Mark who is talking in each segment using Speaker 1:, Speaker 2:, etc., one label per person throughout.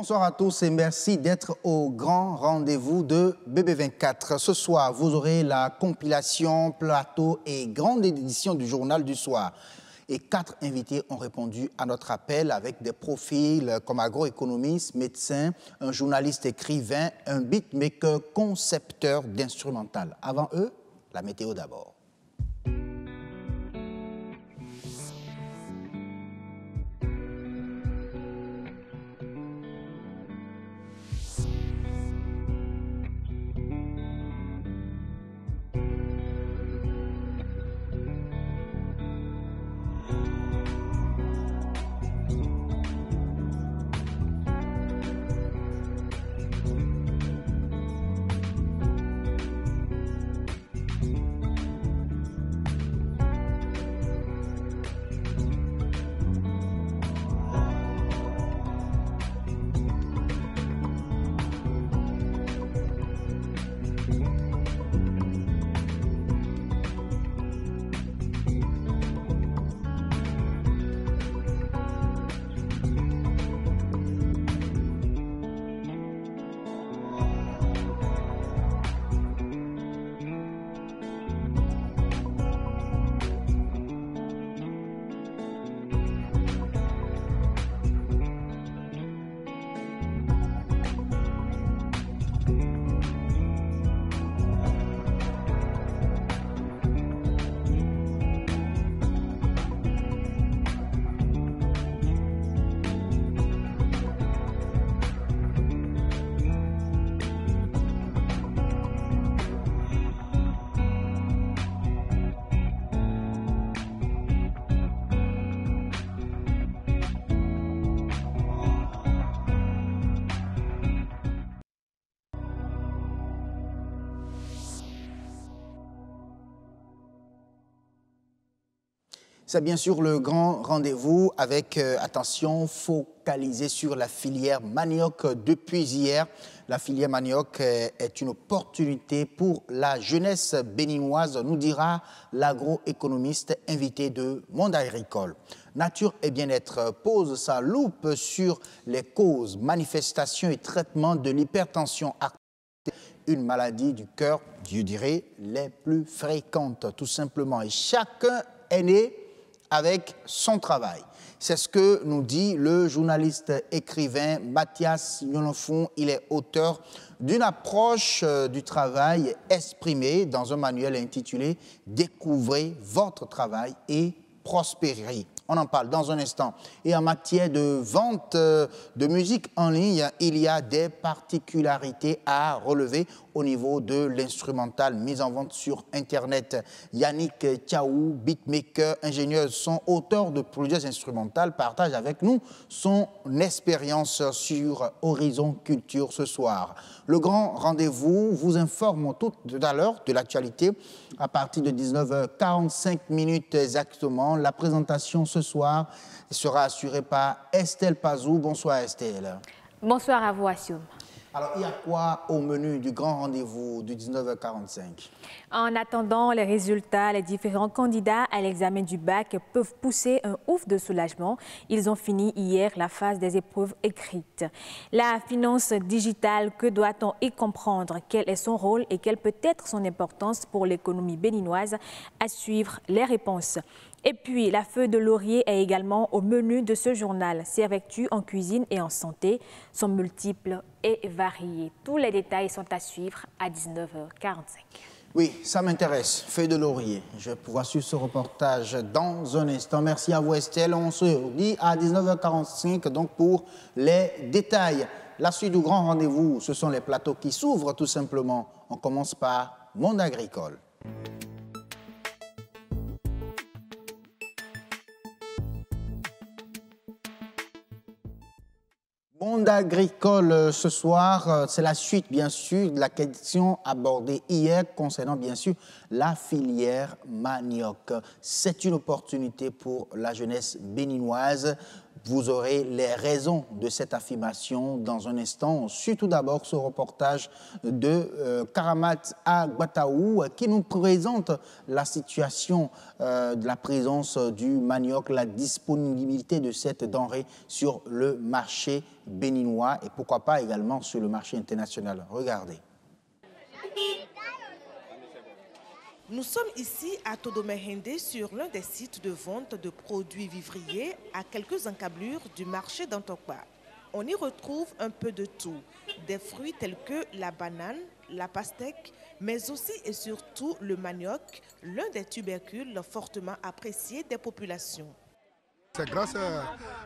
Speaker 1: Bonsoir à tous et merci d'être au grand rendez-vous de BB24. Ce soir, vous aurez la compilation, plateau et grande édition du journal du soir. Et 4 invités ont répondu à notre appel avec des profils comme agroéconomiste, médecin, un journaliste écrivain, un beatmaker, concepteur d'instrumental. Avant eux, la météo d'abord. C'est bien sûr le grand rendez-vous avec, attention, focalisé sur la filière manioc depuis hier. La filière manioc est une opportunité pour la jeunesse béninoise, nous dira l'agroéconomiste invité de Monde Agricole. Nature et bien-être pose sa loupe sur les causes, manifestations et traitements de l'hypertension artérielle, une maladie du cœur, je dirais, les plus fréquentes, tout simplement. Et chacun est né avec son travail. C'est ce que nous dit le journaliste écrivain Mathias Yonofon. Il est auteur d'une approche du travail exprimée dans un manuel intitulé « Découvrez votre travail et prospérez ». On en parle dans un instant. Et en matière de vente de musique en ligne, il y a des particularités à relever au niveau de l'instrumental mise en vente sur Internet. Yannick Tchaou, beatmaker, ingénieur son, auteur de plusieurs instrumentales, partage avec nous son expérience sur Horizon Culture ce soir. Le grand rendez-vous vous informe tout à l'heure de l'actualité à partir de 19h45 exactement. La présentation ce soir sera assurée par Estelle Pazou. Bonsoir Estelle.
Speaker 2: Bonsoir à vous Assioum.
Speaker 1: Alors, il y a quoi au menu du grand rendez-vous du 19h45?
Speaker 2: En attendant les résultats, les différents candidats à l'examen du bac peuvent pousser un ouf de soulagement. Ils ont fini hier la phase des épreuves écrites. La finance digitale, que doit-on y comprendre? Quel est son rôle et quelle peut être son importance pour l'économie béninoise? À suivre les réponses. Et puis, la feuille de laurier est également au menu de ce journal. Ses vertus en cuisine et en santé sont multiples et variées. Tous les détails sont à suivre à 19h45.
Speaker 1: Oui, ça m'intéresse. Feuille de laurier. Je vais pouvoir suivre ce reportage dans un instant. Merci à vous Estelle. On se dit à 19h45 donc pour les détails. La suite du grand rendez-vous, ce sont les plateaux qui s'ouvrent tout simplement. On commence par Monde Agricole. Monde agricole ce soir, c'est la suite bien sûr de la question abordée hier concernant bien sûr la filière manioc. C'est une opportunité pour la jeunesse béninoise. Vous aurez les raisons de cette affirmation dans un instant. Suit tout d'abord ce reportage de Karamat Agbataou qui nous présente la situation de la présence du manioc, la disponibilité de cette denrée sur le marché béninois et pourquoi pas également sur le marché international. Regardez.
Speaker 3: Nous sommes ici à Todomé-Hindé sur l'un des sites de vente de produits vivriers à quelques encablures du marché d'Antokpa. On y retrouve un peu de tout, des fruits tels que la banane, la pastèque, mais aussi et surtout le manioc, l'un des tubercules fortement appréciés des populations.
Speaker 4: C'est grâce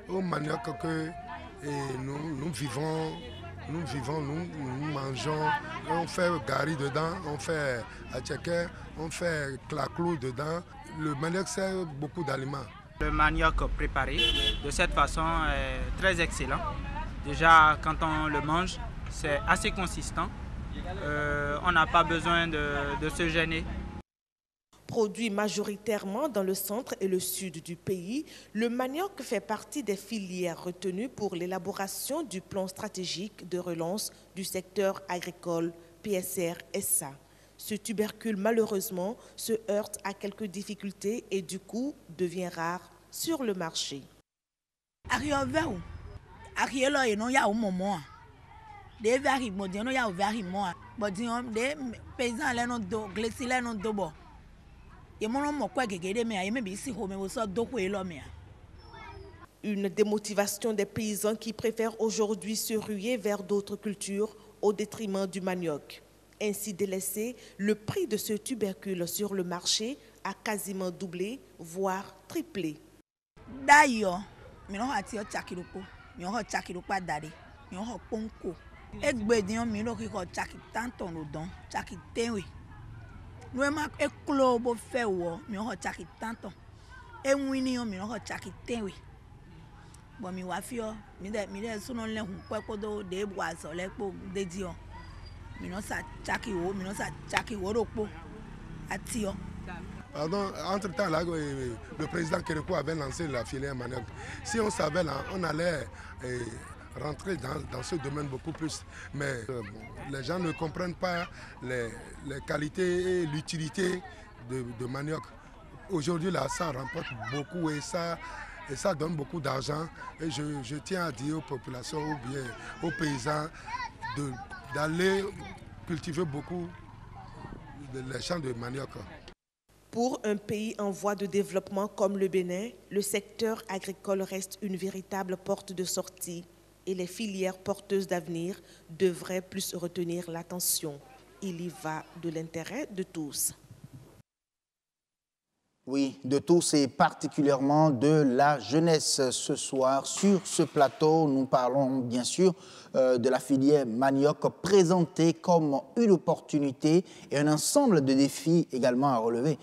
Speaker 4: au manioc que nous vivons, nous mangeons, on fait gari dedans, on fait atcheke, on fait claclou dedans. Le manioc sert beaucoup d'aliments.
Speaker 5: Le manioc préparé de cette façon est très excellent. Déjà, quand on le mange, c'est assez consistant. On n'a pas besoin de se gêner.
Speaker 3: Produit majoritairement dans le centre et le sud du pays, le manioc fait partie des filières retenues pour l'élaboration du plan stratégique de relance du secteur agricole PSR-SA. Ce tubercule, malheureusement, se heurte à quelques difficultés et du coup devient rare sur le marché. Une démotivation des paysans qui préfèrent aujourd'hui se ruer vers d'autres cultures au détriment du manioc. Ainsi délaissé, le prix de ce tubercule sur le marché a quasiment doublé, voire triplé.
Speaker 6: D'ailleurs,
Speaker 4: Pardon, entre-temps, là, le président Kérékou avait lancé la filière manioc. Si on savait, là, on allait rentrer dans ce domaine beaucoup plus. Mais les gens ne comprennent pas les qualités et l'utilité de manioc. Aujourd'hui, là, ça remporte beaucoup et ça donne beaucoup d'argent. Et je tiens à dire aux populations ou bien aux paysans d'aller cultiver beaucoup les champs de manioc.
Speaker 3: Pour un pays en voie de développement comme le Bénin, le secteur agricole reste une véritable porte de sortie et les filières porteuses d'avenir devraient plus retenir l'attention. Il y va de l'intérêt de tous.
Speaker 1: Oui, de tous et particulièrement de la jeunesse. Ce soir, sur ce plateau, nous parlons bien sûr de la filière manioc présentée comme une opportunité et un ensemble de défis également à relever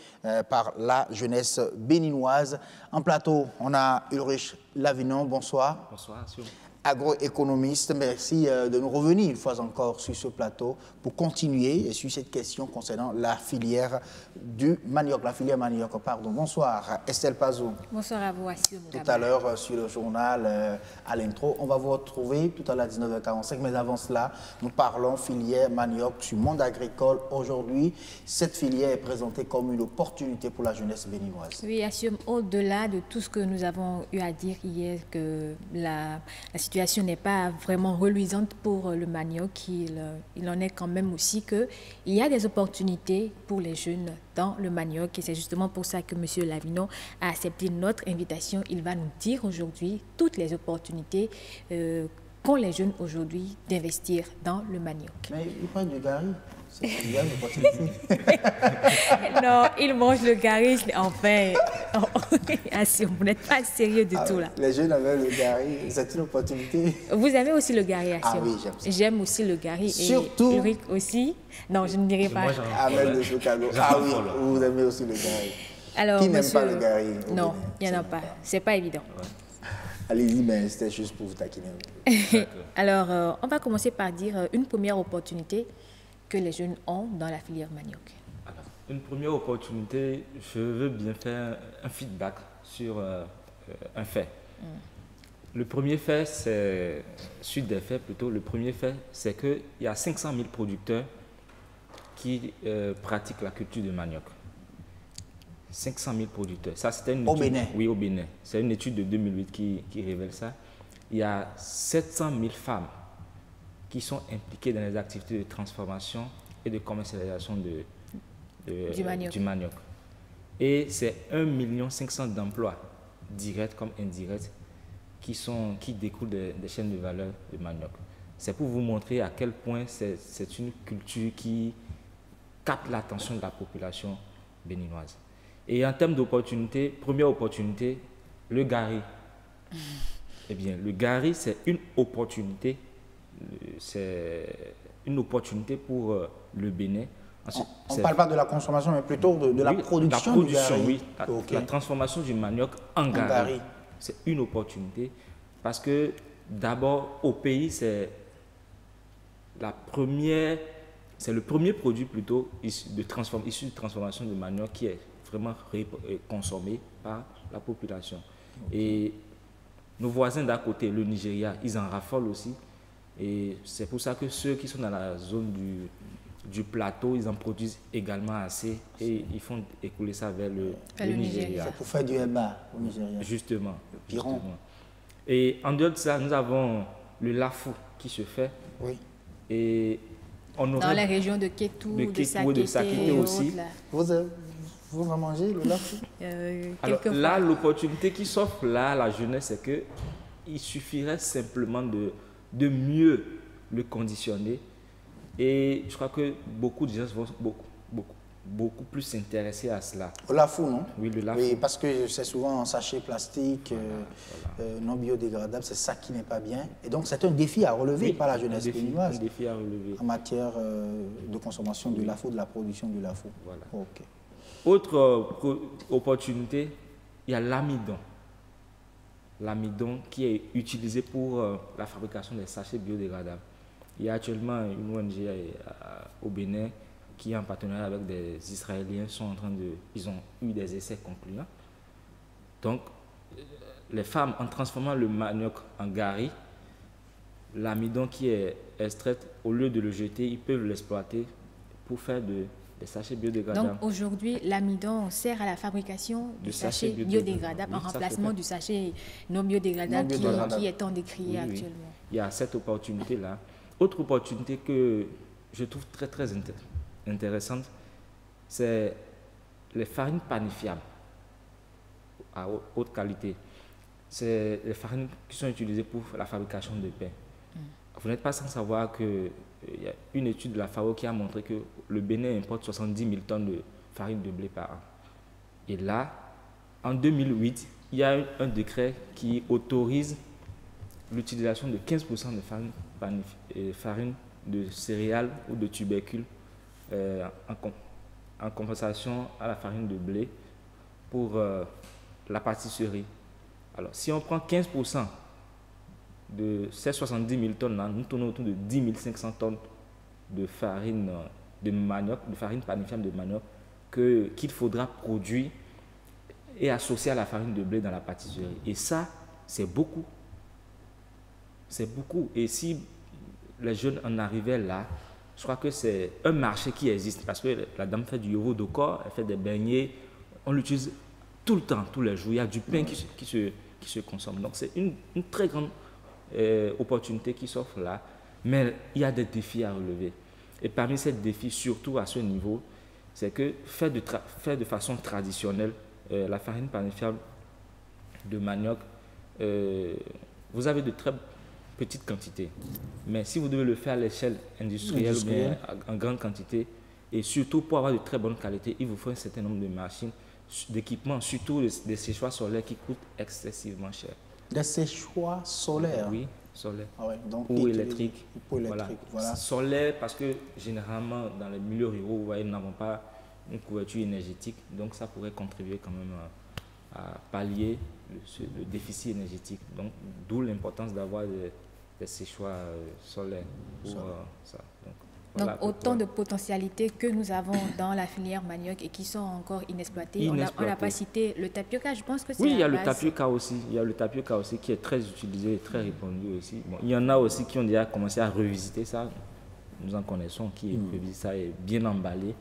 Speaker 1: par la jeunesse béninoise. En plateau, on a Ulrich Lavinon, bonsoir.
Speaker 7: Bonsoir, monsieur.
Speaker 1: Agroéconomiste, merci de nous revenir une fois encore sur ce plateau pour continuer sur cette question concernant la filière du manioc, la filière manioc, pardon. Bonsoir, Estelle Pazou.
Speaker 2: Bonsoir à vous, Assio.
Speaker 1: Tout à l'heure, sur le journal, à l'intro, on va vous retrouver tout à l'heure à 19h45, mais avant cela, nous parlons filière manioc sur monde agricole. Aujourd'hui, cette filière est présentée comme une opportunité pour la jeunesse béninoise.
Speaker 2: Oui, Assio, au-delà de tout ce que nous avons eu à dire hier, que la situation n'est pas vraiment reluisante pour le manioc, il en est quand même aussi qu'il y a des opportunités pour les jeunes dans le manioc et c'est justement pour ça que M. Lavinon a accepté notre invitation. Il va nous dire aujourd'hui toutes les opportunités qu'ont les jeunes aujourd'hui d'investir dans le manioc.
Speaker 1: Mais il prend du gari. C'est une opportunité.
Speaker 2: Non, il mange le gari. Enfin, vous n'êtes pas sérieux du tout là.
Speaker 1: Les jeunes avaient le gari, c'est une opportunité.
Speaker 2: Vous avez aussi le gari,
Speaker 1: Ah oui, j'aime ça.
Speaker 2: J'aime aussi le gari.
Speaker 1: Surtout.
Speaker 2: Et Ulrich aussi. Non, je ne dirai pas.
Speaker 1: Ah, mais le chocalo. Ah oui, vous aimez aussi le gari.
Speaker 2: Alors,
Speaker 1: qui n'aime pas le gari?
Speaker 2: Non, il n'y en a pas. C'est pas évident.
Speaker 1: Allez-y, mais c'était juste pour vous taquiner.
Speaker 2: Alors, on va commencer par dire une première opportunité que les jeunes ont dans la filière manioc.
Speaker 7: Alors, une première opportunité, je veux bien faire un feedback sur un fait. Le premier fait, c'est, suite des faits plutôt, le premier fait, c'est qu'il y a 500 000 producteurs qui pratiquent la culture de manioc. 500 000 producteurs. Ça, c'était une étude,
Speaker 1: Au Bénin?
Speaker 7: Oui, au Bénin. C'est une étude de 2008 qui révèle ça. Il y a 700 000 femmes qui sont impliquées dans les activités de transformation et de commercialisation du manioc. Et c'est 1 500 000 d'emplois, directs comme indirects, qui découlent des chaînes de valeur de manioc. C'est pour vous montrer à quel point c'est une culture qui capte l'attention de la population béninoise. Et en termes d'opportunités, première opportunité, le gari. Eh bien, le gari, c'est une opportunité pour le Bénin. Ensuite,
Speaker 1: on ne parle pas de la consommation, mais plutôt de la production du gari.
Speaker 7: Oui, la transformation du manioc en gari. C'est une opportunité parce que d'abord, au pays, c'est le premier produit plutôt issu de transformation de manioc qui est vraiment consommé par la population. Et nos voisins d'à côté, le Nigeria, ils en raffolent aussi. Et c'est pour ça que ceux qui sont dans la zone du plateau, ils en produisent également assez et ils font écouler ça vers le Nigeria.
Speaker 1: C'est pour faire du eba au Nigeria.
Speaker 7: Justement.
Speaker 1: Le piron.
Speaker 7: Et en dehors de ça, nous avons le lafou qui se fait.
Speaker 1: Oui.
Speaker 7: Et on
Speaker 2: dans les régions de Kétou,
Speaker 7: de Sakété aussi.
Speaker 1: Vous en mangez le lafou?
Speaker 7: Alors là, l'opportunité qui s'offre là à la jeunesse, c'est qu'il suffirait simplement de mieux le conditionner. Et je crois que beaucoup de gens vont beaucoup plus s'intéresser à cela.
Speaker 1: Au lafou, non?
Speaker 7: Oui, le lafou.
Speaker 1: Oui, parce que c'est souvent en sachet plastique, non biodégradable, c'est ça qui n'est pas bien. Et donc, c'est un défi à relever par la jeunesse béninoise.
Speaker 7: Un défi à relever.
Speaker 1: En matière de consommation du lafou, de la production du lafou.
Speaker 7: Voilà.
Speaker 1: Ok.
Speaker 7: Autre opportunité, il y a l'amidon. L'amidon qui est utilisé pour la fabrication des sachets biodégradables. Il y a actuellement une ONG au Bénin qui, en partenariat avec des Israéliens, ils ont eu des essais concluants. Donc, les femmes, en transformant le manioc en gari, l'amidon qui est extraite, au lieu de le jeter, ils peuvent l'exploiter pour faire des sachets biodégradables.
Speaker 2: Donc aujourd'hui, l'amidon sert à la fabrication du sachet biodégradable en remplacement du sachet non biodégradable, qui est tant décrié actuellement.
Speaker 7: Il y a cette opportunité-là. Autre opportunité que je trouve très très intéressante, c'est les farines panifiables à haute qualité. C'est les farines qui sont utilisées pour la fabrication de pain. Vous n'êtes pas sans savoir qu'il y a une étude de la FAO qui a montré que le Bénin importe 70 000 tonnes de farine de blé par an. Et là, en 2008, il y a un décret qui autorise l'utilisation de 15% de farine de céréales ou de tubercules en compensation à la farine de blé pour la pâtisserie. Alors, si on prend 15% de ces 70 000 tonnes-là, nous tournons autour de 10 500 tonnes de farine de manioc, de farine panifiable de manioc qu'il faudra produire et associer à la farine de blé dans la pâtisserie. Et ça, c'est beaucoup. C'est beaucoup. Et si les jeunes en arrivaient là, je crois que c'est un marché qui existe. Parce que la dame fait du yogourt de corps, elle fait des beignets. On l'utilise tout le temps, tous les jours. Il y a du pain qui se consomme. Donc c'est une très grande opportunité qui s'offre là. Mais il y a des défis à relever. Et parmi ces défis, surtout à ce niveau, c'est que faire de façon traditionnelle la farine panifiable de manioc, vous avez de très petites quantités. Mais si vous devez le faire à l'échelle industrielle ou bien en grande quantité, et surtout pour avoir de très bonne qualité, il vous faut un certain nombre de machines, d'équipements, surtout des séchoirs solaires qui coûtent excessivement cher.
Speaker 1: Des séchoirs solaires?
Speaker 7: Oui, solaires.
Speaker 1: Ah ouais, donc
Speaker 7: ou électriques.
Speaker 1: Voilà.
Speaker 7: Solaires parce que généralement dans les milieux ruraux, vous voyez, nous n'avons pas une couverture énergétique, donc ça pourrait contribuer quand même à pallier le déficit énergétique. Donc d'où l'importance d'avoir des séchoirs solaires pour ça. Donc.
Speaker 2: Donc
Speaker 7: Voilà,
Speaker 2: autant de potentialités que nous avons dans la filière manioc et qui sont encore inexploitées. On n'a pas cité le tapioca, je pense que c'est
Speaker 7: oui, il y a le
Speaker 2: base.
Speaker 7: tapioca aussi. Il y a le tapioca aussi qui est très utilisé et très répandu aussi. Bon, il y en a aussi qui ont déjà commencé à revisiter ça. Nous en connaissons qui revisitent ça et bien emballé,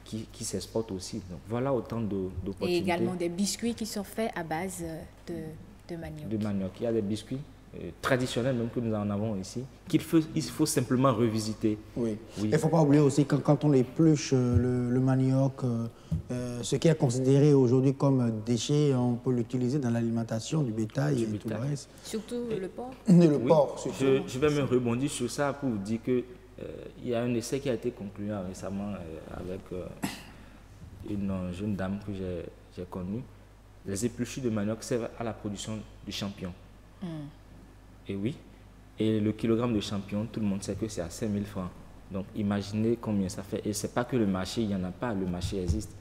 Speaker 7: qui s'exportent aussi. Donc voilà autant d'opportunités.
Speaker 2: Et également des biscuits qui sont faits à base de manioc.
Speaker 7: De manioc. Il y a des biscuits traditionnels même que nous en avons ici, qu'il faut simplement revisiter.
Speaker 1: Oui.
Speaker 7: Oui.
Speaker 1: Il ne faut pas oublier aussi que quand on épluche le manioc, ce qui est considéré aujourd'hui comme déchet, on peut l'utiliser dans l'alimentation du bétail et tout le reste.
Speaker 2: Surtout le porc.
Speaker 1: Le porc, surtout.
Speaker 7: Je vais me rebondir sur ça pour vous dire que il y a un essai qui a été conclu récemment avec une jeune dame que j'ai connue. Les épluchures de manioc servent à la production de champignons. Et oui, et le kilogramme de champignons, tout le monde sait que c'est à 5 000 francs. Donc imaginez combien ça fait. Et ce n'est pas que le marché, il n'y en a pas, le marché existe.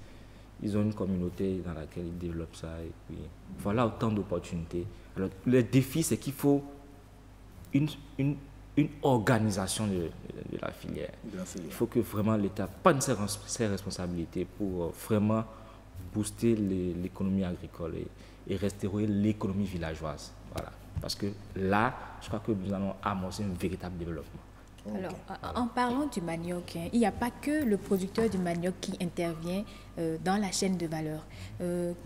Speaker 7: Ils ont une communauté dans laquelle ils développent ça. Et puis, voilà autant d'opportunités. Alors le défi, c'est qu'il faut une organisation de la filière. Il faut que vraiment l'État prenne ses responsabilités pour vraiment booster l'économie agricole et restaurer l'économie villageoise. Voilà. Parce que là, je crois que nous allons amorcer un véritable développement.
Speaker 2: Alors, en parlant du manioc, il n'y a pas que le producteur du manioc qui intervient dans la chaîne de valeur.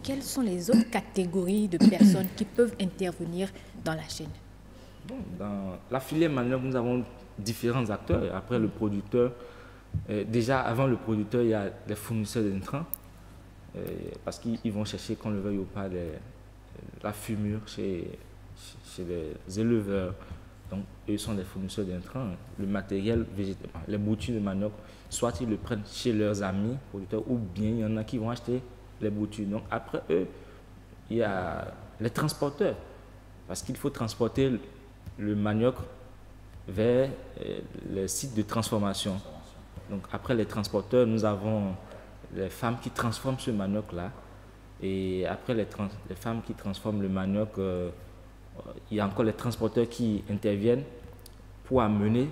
Speaker 2: Quelles sont les autres catégories de personnes qui peuvent intervenir dans la chaîne?
Speaker 7: Bon, dans la filière manioc, nous avons différents acteurs. Après le producteur, déjà avant le producteur, il y a les fournisseurs d'intrants, parce qu'ils vont chercher, qu'on le veuille ou pas, la fumure chez les éleveurs. Donc, eux sont des fournisseurs d'intrants. Le matériel végétal, les boutures de manioc, soit ils le prennent chez leurs amis producteurs, ou bien il y en a qui vont acheter les boutures. Donc, après eux, il y a les transporteurs, parce qu'il faut transporter le manioc vers les sites de transformation. Donc, après les transporteurs, nous avons les femmes qui transforment ce manioc-là. Et après les femmes qui transforment le manioc, il y a encore les transporteurs qui interviennent pour amener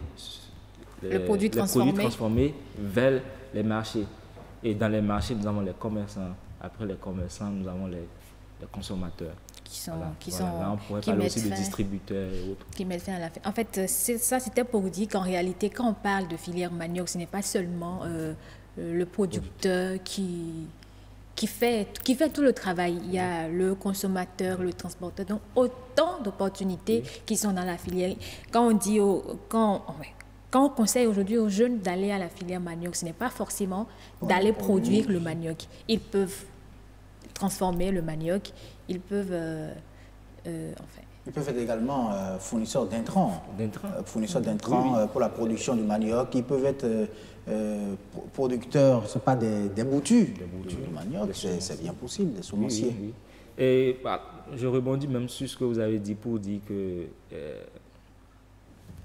Speaker 2: les produits transformés
Speaker 7: vers les marchés. Et dans les marchés, nous avons les commerçants. Après les commerçants, nous avons les consommateurs. Là, on pourrait parler aussi de distributeurs et autres.
Speaker 2: Qui mettent fin à la fête. En fait, ça, c'était pour vous dire qu'en réalité, quand on parle de filière manioc, ce n'est pas seulement le producteur qui fait tout le travail. Il y a le consommateur, le transporteur, donc autant d'opportunités qui sont dans la filière. Quand on conseille aujourd'hui aux jeunes d'aller à la filière manioc, ce n'est pas forcément d'aller produire le manioc. Ils peuvent transformer le manioc, ils peuvent
Speaker 1: Ils peuvent être également fournisseurs d'intrants. Fournisseurs d'intrants
Speaker 7: oui.
Speaker 1: Pour la production du manioc. Ils peuvent être producteurs, ce n'est pas des boutures du manioc, c'est bien possible, des semenciers.
Speaker 7: Oui. Et je rebondis même sur ce que vous avez dit pour dire que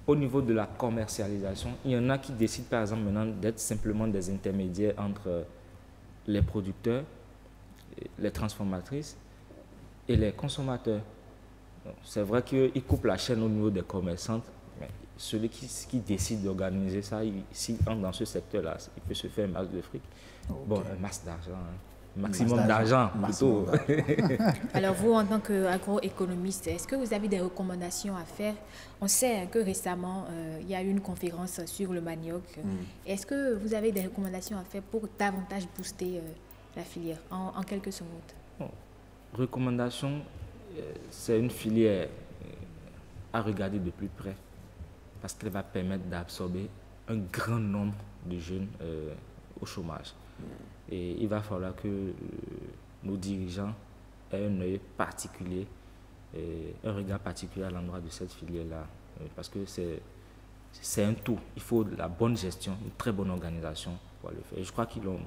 Speaker 7: au niveau de la commercialisation, il y en a qui décident par exemple maintenant d'être simplement des intermédiaires entre les producteurs, les transformatrices et les consommateurs. C'est vrai qu'ils coupent la chaîne au niveau des commerçantes, mais celui qui décide d'organiser ça, s'il entre dans ce secteur-là, il peut se faire un masse de fric. Okay. Bon, un masse d'argent, maximum d'argent plutôt.
Speaker 2: Alors vous, en tant qu'agroéconomiste, est-ce que vous avez des recommandations à faire? On sait que récemment, il y a eu une conférence sur le manioc. Est-ce que vous avez des recommandations à faire pour davantage booster la filière en quelques secondes?
Speaker 7: Bon, recommandations, c'est une filière à regarder de plus près parce qu'elle va permettre d'absorber un grand nombre de jeunes au chômage. Et il va falloir que nos dirigeants aient un œil particulier, un regard particulier à l'endroit de cette filière-là, parce que c'est un tout. Il faut de la bonne gestion, une très bonne organisation pour le faire. Et je crois qu'ils l'ont...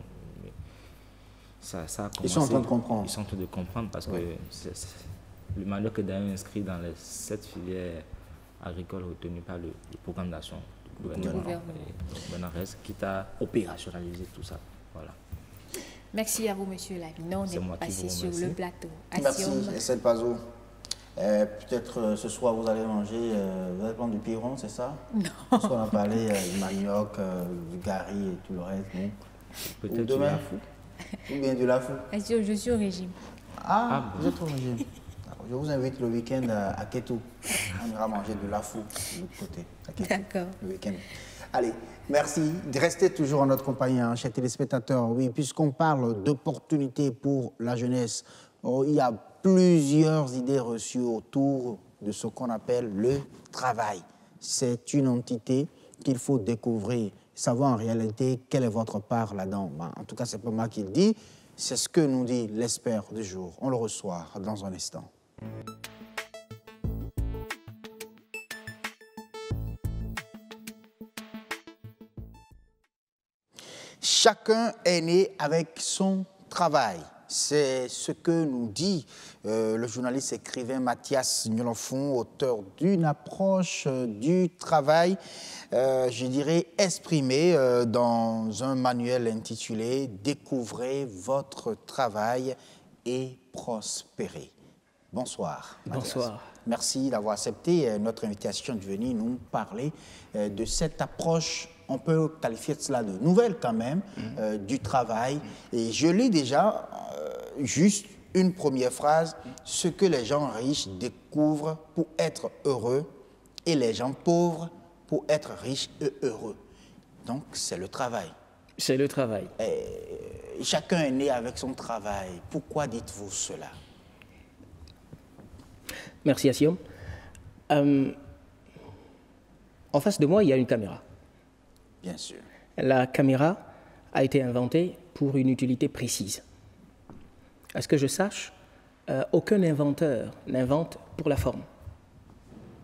Speaker 7: Ça a commencé,
Speaker 1: ils sont en train de comprendre.
Speaker 7: Ils sont en train de comprendre parce que le manioc est d'ailleurs inscrit dans les 7 filières agricoles retenues par le programme d'action du gouvernement. Qui a opérationnalisé tout ça. Voilà.
Speaker 2: Merci à vous, M. Lavino. On est passé sur le plateau.
Speaker 1: Merci, Estelle Pazot. Peut-être ce soir, vous allez manger, vous allez prendre du piron, c'est ça? Non. Parce qu'on a parlé du manioc, du gari et tout le reste. Bon.
Speaker 7: Peut-être du lafou.
Speaker 1: Ou bien du lafou.
Speaker 2: Je suis au régime.
Speaker 1: Ah, vous êtes au régime. Je vous invite le week-end à Kétou. On ira manger du lafou de l'autre côté.
Speaker 2: D'accord.
Speaker 1: Le week-end. Allez, merci. Restez toujours en notre compagnie, hein, chers téléspectateurs. Oui, puisqu'on parle d'opportunités pour la jeunesse, il y a plusieurs idées reçues autour de ce qu'on appelle le travail. C'est une entité qu'il faut découvrir, savoir en réalité quelle est votre part là-dedans. En tout cas, ce n'est pas moi qui le dis, c'est ce que nous dit l'expert du jour. On le reçoit dans un instant. Chacun est né avec son travail. C'est ce que nous dit le journaliste écrivain Mathias Gnolofon, auteur d'une approche du travail, je dirais exprimée dans un manuel intitulé « Découvrez votre travail et prospérez ». Bonsoir. Mathias.
Speaker 6: Bonsoir.
Speaker 1: Merci d'avoir accepté notre invitation de venir nous parler de cette approche. On peut qualifier cela de nouvelle quand même, du travail. Et je lis déjà juste une première phrase, ce que les gens riches découvrent pour être heureux et les gens pauvres pour être riches et heureux. Donc c'est le travail.
Speaker 6: C'est le travail.
Speaker 1: Et chacun est né avec son travail. Pourquoi dites-vous cela?
Speaker 6: Merci Assiom. En face de moi, il y a une caméra.
Speaker 1: Bien sûr.
Speaker 6: La caméra a été inventée pour une utilité précise. À ce que je sache, aucun inventeur n'invente pour la forme.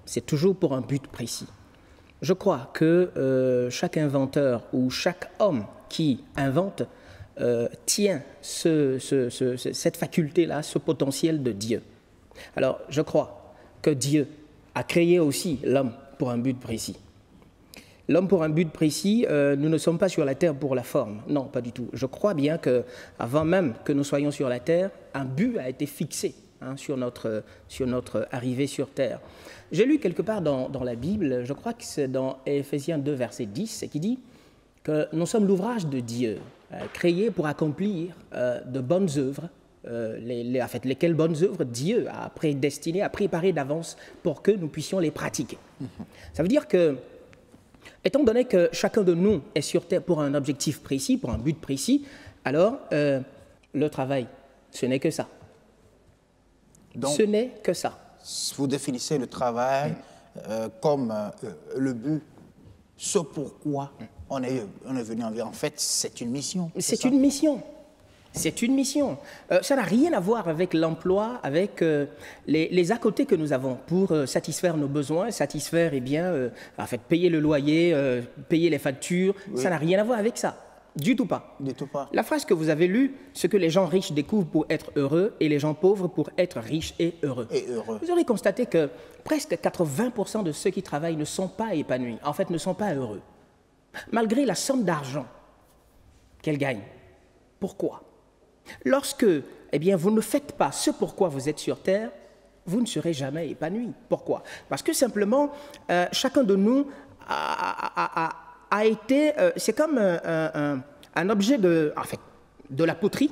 Speaker 6: C'est toujours pour un but précis. Je crois que chaque inventeur ou chaque homme qui invente tient cette faculté-là, ce potentiel de Dieu. Alors, je crois que Dieu a créé aussi l'homme pour un but précis. L'homme pour un but précis, nous ne sommes pas sur la terre pour la forme. Non, pas du tout. Je crois bien qu'avant même que nous soyons sur la terre, un but a été fixé sur notre arrivée sur terre. J'ai lu quelque part dans la Bible, je crois que c'est dans Éphésiens 2, verset 10, qui dit que nous sommes l'ouvrage de Dieu, créé pour accomplir de bonnes œuvres, lesquelles bonnes œuvres Dieu a prédestinées, a préparées d'avance pour que nous puissions les pratiquer. Ça veut dire que, étant donné que chacun de nous est sur Terre pour un objectif précis, pour un but précis, alors le travail, ce n'est que ça. Donc, ce n'est que ça.
Speaker 1: Vous définissez le travail comme le but, ce pourquoi on est venu en vie. En fait, c'est une mission.
Speaker 6: C'est une mission. C'est une mission. Ça n'a rien à voir avec l'emploi, avec les à côté que nous avons pour satisfaire nos besoins, satisfaire, en fait, payer le loyer, payer les factures. Oui. Ça n'a rien à voir avec ça. Du tout pas.
Speaker 1: Du tout pas.
Speaker 6: La phrase que vous avez lue, ce que les gens riches découvrent pour être heureux et les gens pauvres pour être riches et heureux.
Speaker 1: Et heureux.
Speaker 6: Vous aurez constaté que presque 80% de ceux qui travaillent ne sont pas épanouis, en fait ne sont pas heureux. Malgré la somme d'argent qu'elles gagnent. Pourquoi ? Lorsque vous ne faites pas ce pourquoi vous êtes sur Terre, vous ne serez jamais épanoui. Pourquoi? Parce que simplement, chacun de nous a été... c'est comme un objet de la poterie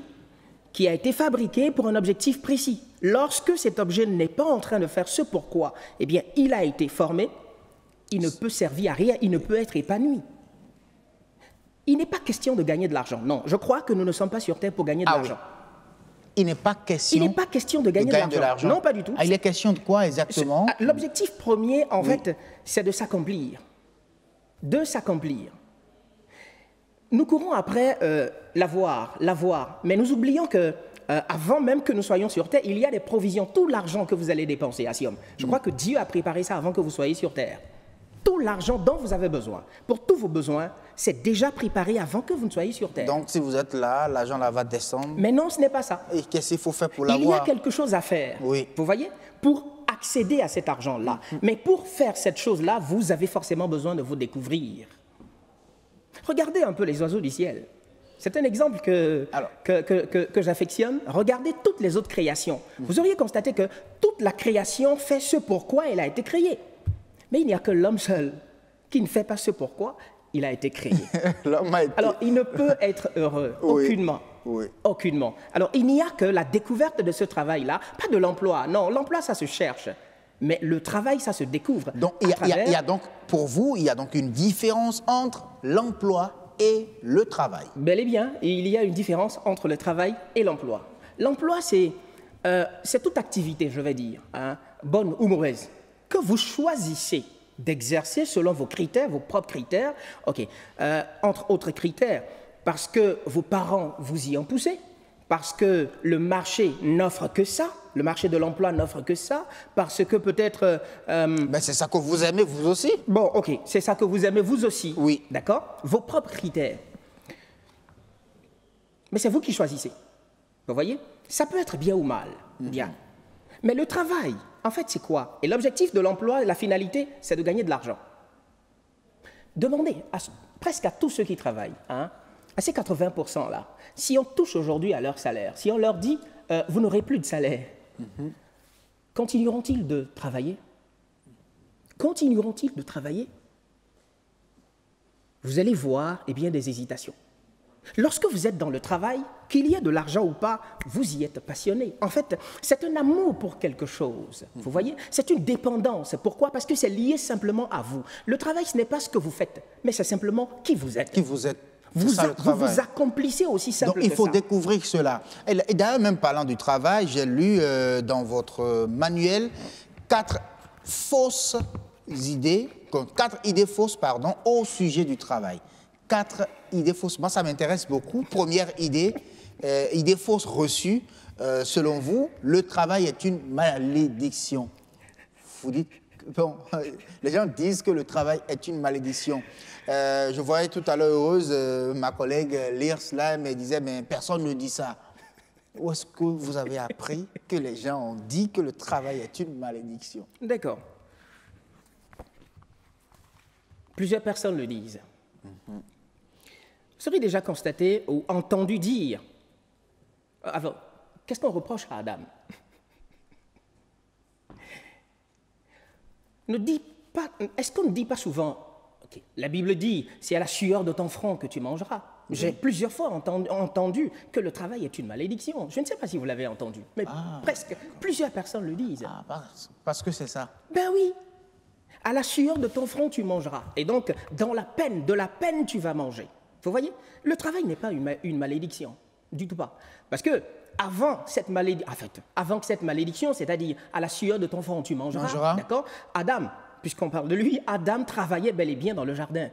Speaker 6: qui a été fabriqué pour un objectif précis. Lorsque cet objet n'est pas en train de faire ce pourquoi il a été formé, il ne peut servir à rien, il ne peut être épanoui. Il n'est pas question de gagner de l'argent. Non, je crois que nous ne sommes pas sur Terre pour gagner de l'argent.
Speaker 1: Oui. Il n'est pas question
Speaker 6: de gagner de l'argent. Non, pas du tout.
Speaker 1: Il est question de quoi exactement?
Speaker 6: L'objectif premier, en fait, c'est de s'accomplir. De s'accomplir. Nous courons après l'avoir, mais nous oublions que avant même que nous soyons sur Terre, il y a des provisions. Tout l'argent que vous allez dépenser, Assiom, je crois que Dieu a préparé ça avant que vous soyez sur Terre. Tout l'argent dont vous avez besoin, pour tous vos besoins, c'est déjà préparé avant que vous ne soyez sur Terre.
Speaker 1: Donc, si vous êtes là, l'argent là va descendre.
Speaker 6: Mais non, ce n'est pas ça.
Speaker 1: Et qu'est-ce qu'il faut faire pour l'avoir?
Speaker 6: Il y a quelque chose à faire, vous voyez, pour accéder à cet argent-là. Mais pour faire cette chose-là, vous avez forcément besoin de vous découvrir. Regardez un peu les oiseaux du ciel. C'est un exemple que j'affectionne. Regardez toutes les autres créations. Vous auriez constaté que toute la création fait ce pourquoi elle a été créée. Mais il n'y a que l'homme seul qui ne fait pas ce pourquoi il a été créé. Alors, il ne peut être heureux, aucunement.
Speaker 1: Oui.
Speaker 6: Aucunement. Alors, il n'y a que la découverte de ce travail-là, pas de l'emploi. Non, l'emploi, ça se cherche. Mais le travail, ça se découvre.
Speaker 1: Donc, il y a donc, pour vous, il y a donc une différence entre l'emploi et le travail.
Speaker 6: Bel et bien, il y a une différence entre le travail et l'emploi. L'emploi, c'est toute activité, je vais dire, hein, bonne ou mauvaise, que vous choisissez d'exercer selon vos critères, vos propres critères, entre autres critères, parce que vos parents vous y ont poussé, parce que le marché n'offre que ça, le marché de l'emploi n'offre que ça, parce que peut-être...
Speaker 1: c'est ça que vous aimez, vous aussi.
Speaker 6: Bon, ok, c'est ça que vous aimez, vous aussi.
Speaker 1: Oui.
Speaker 6: D'accord? Vos propres critères. Mais c'est vous qui choisissez. Vous voyez? Ça peut être bien ou mal, bien. Mais le travail, en fait, c'est quoi? Et l'objectif de l'emploi, la finalité, c'est de gagner de l'argent. Demandez presque à tous ceux qui travaillent, hein, à ces 80%-là, si on touche aujourd'hui à leur salaire, si on leur dit « vous n'aurez plus de salaire », continueront-ils de travailler? Continueront-ils de travailler? Vous allez voir, eh bien, des hésitations. Lorsque vous êtes dans le travail, qu'il y ait de l'argent ou pas, vous y êtes passionné. En fait, c'est un amour pour quelque chose. Vous voyez? C'est une dépendance. Pourquoi? Parce que c'est lié simplement à vous. Le travail, ce n'est pas ce que vous faites, mais c'est simplement qui vous êtes.
Speaker 1: Qui vous êtes.
Speaker 6: Vous vous accomplissez aussi simplement.
Speaker 1: Donc, il faut découvrir cela. Et d'ailleurs, même parlant du travail, j'ai lu dans votre manuel 4 idées fausses, au sujet du travail. 4 idées fausses. Moi, ça m'intéresse beaucoup. Première idée, idée fausse reçue. Selon vous, le travail est une malédiction. Vous dites, bon, les gens disent que le travail est une malédiction. Je voyais tout à l'heure heureuse ma collègue lire cela, mais disait, mais personne ne dit ça. Où est-ce que vous avez appris que les gens ont dit que le travail est une malédiction?
Speaker 6: D'accord. Plusieurs personnes le disent. Vous aurez déjà constaté ou entendu dire, qu'est-ce qu'on reproche à Adam? Est-ce qu'on ne dit pas souvent, la Bible dit, c'est à la sueur de ton front que tu mangeras. J'ai plusieurs fois entendu que le travail est une malédiction. Je ne sais pas si vous l'avez entendu, mais presque plusieurs personnes le disent.
Speaker 1: Parce que c'est ça.
Speaker 6: Ben oui. À la sueur de ton front, tu mangeras. Et donc, de la peine, tu vas manger. Vous voyez? Le travail n'est pas une malédiction, du tout pas. Parce que avant que cette malédiction, c'est-à-dire à la sueur de ton front, tu mangeras. D'accord? Adam, puisqu'on parle de lui, Adam travaillait bel et bien dans le jardin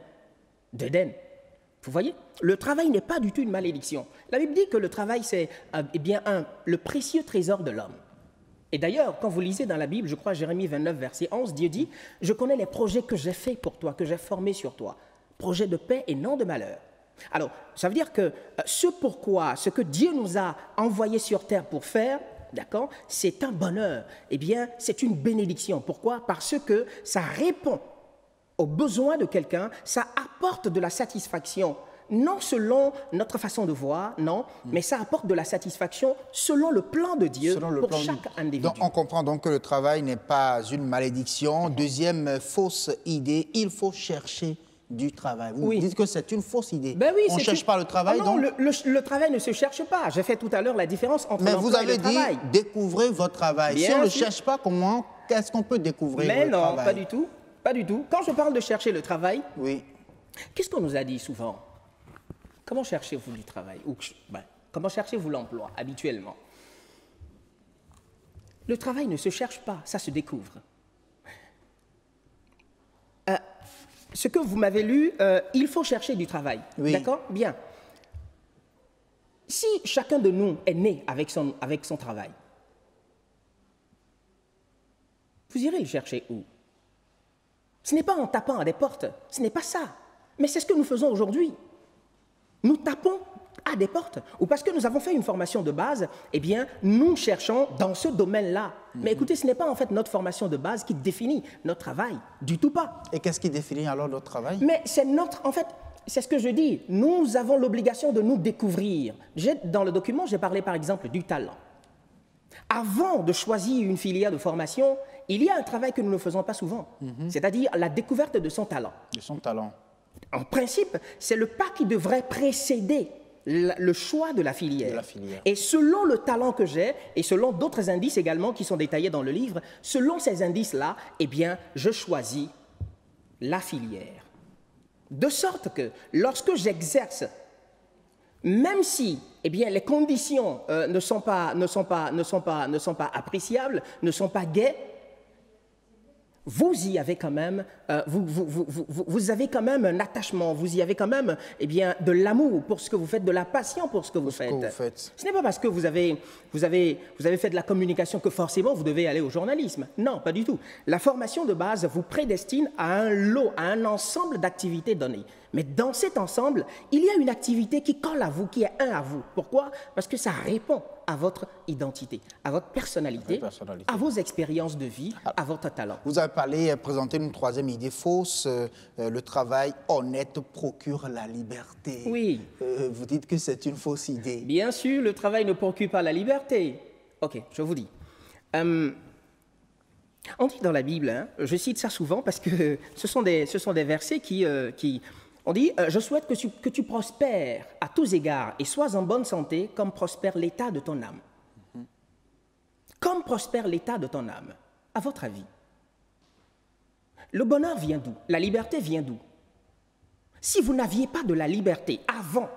Speaker 6: d'Éden. Vous voyez? Le travail n'est pas du tout une malédiction. La Bible dit que le travail, c'est le précieux trésor de l'homme. Et d'ailleurs, quand vous lisez dans la Bible, je crois Jérémie 29, verset 11, Dieu dit « Je connais les projets que j'ai faits pour toi, que j'ai formés sur toi, projets de paix et non de malheur. » Alors, ça veut dire que ce que Dieu nous a envoyé sur terre pour faire, d'accord, c'est un bonheur. Eh bien, c'est une bénédiction. Pourquoi? Parce que ça répond aux besoins de quelqu'un, ça apporte de la satisfaction, non selon notre façon de voir, non, mais ça apporte de la satisfaction selon le plan de Dieu pour chaque individu.
Speaker 1: Donc, on comprend donc que le travail n'est pas une malédiction. Deuxième fausse idée, il faut chercher du travail. Vous dites que c'est une fausse idée.
Speaker 6: Ben oui,
Speaker 1: on ne cherche pas le travail,
Speaker 6: non, le travail ne se cherche pas. J'ai fait tout à l'heure la différence entre l'emploi et le travail. Mais vous avez dit, découvrez votre travail. Si on ne cherche pas, qu'est-ce qu'on peut découvrir le travail? Mais non, pas du tout. Pas du tout. Quand je parle de chercher le travail, qu'est-ce qu'on nous a dit souvent? Comment cherchez-vous du travail? Comment cherchez-vous l'emploi habituellement? Le travail ne se cherche pas, ça se découvre. Ce que vous m'avez lu, il faut chercher du travail. D'accord? Bien. Si chacun de nous est né avec son travail, vous irez le chercher où? Ce n'est pas en tapant à des portes, ce n'est pas ça. Mais c'est ce que nous faisons aujourd'hui. Nous tapons à des portes, ou parce que nous avons fait une formation de base, eh bien, nous cherchons dans ce domaine-là. Mais écoutez, ce n'est pas en fait notre formation de base qui définit notre travail, du tout pas.
Speaker 1: Et qu'est-ce qui définit alors notre travail?
Speaker 6: Mais c'est en fait, c'est ce que je dis. Nous avons l'obligation de nous découvrir. Dans le document, j'ai parlé par exemple du talent. Avant de choisir une filière de formation, il y a un travail que nous ne faisons pas souvent, c'est-à-dire la découverte de son talent.
Speaker 1: De son talent.
Speaker 6: En principe, c'est le pas qui devrait précéder le choix de la filière. Et selon le talent que j'ai, et selon d'autres indices également qui sont détaillés dans le livre, selon ces indices-là, eh bien, je choisis la filière. De sorte que lorsque j'exerce, même si eh bien, les conditions ne sont pas appréciables, ne sont pas gaies, vous y avez quand même, vous avez quand même un attachement, vous y avez quand même eh bien, de l'amour pour ce que vous faites, de la passion pour ce que vous faites. Ce n'est pas parce que vous avez fait de la communication que forcément vous devez aller au journalisme. Non, pas du tout. La formation de base vous prédestine à un lot, à un ensemble d'activités données. Mais dans cet ensemble, il y a une activité qui colle à vous, qui est un à vous. Pourquoi? Parce que ça répond à votre identité, à votre personnalité, à vos expériences de vie, à votre talent.
Speaker 1: Vous avez présenté une troisième idée fausse, le travail honnête procure la liberté.
Speaker 6: Oui.
Speaker 1: Vous dites que c'est une fausse idée.
Speaker 6: Bien sûr, le travail ne procure pas la liberté. Ok, je vous dis. On dit dans la Bible, hein, je cite ça souvent parce que ce sont des versets qui on dit, je souhaite que tu prospères à tous égards et sois en bonne santé comme prospère l'état de ton âme. Comme prospère l'état de ton âme, à votre avis. Le bonheur vient d'où? La liberté vient d'où? Si vous n'aviez pas de la liberté avant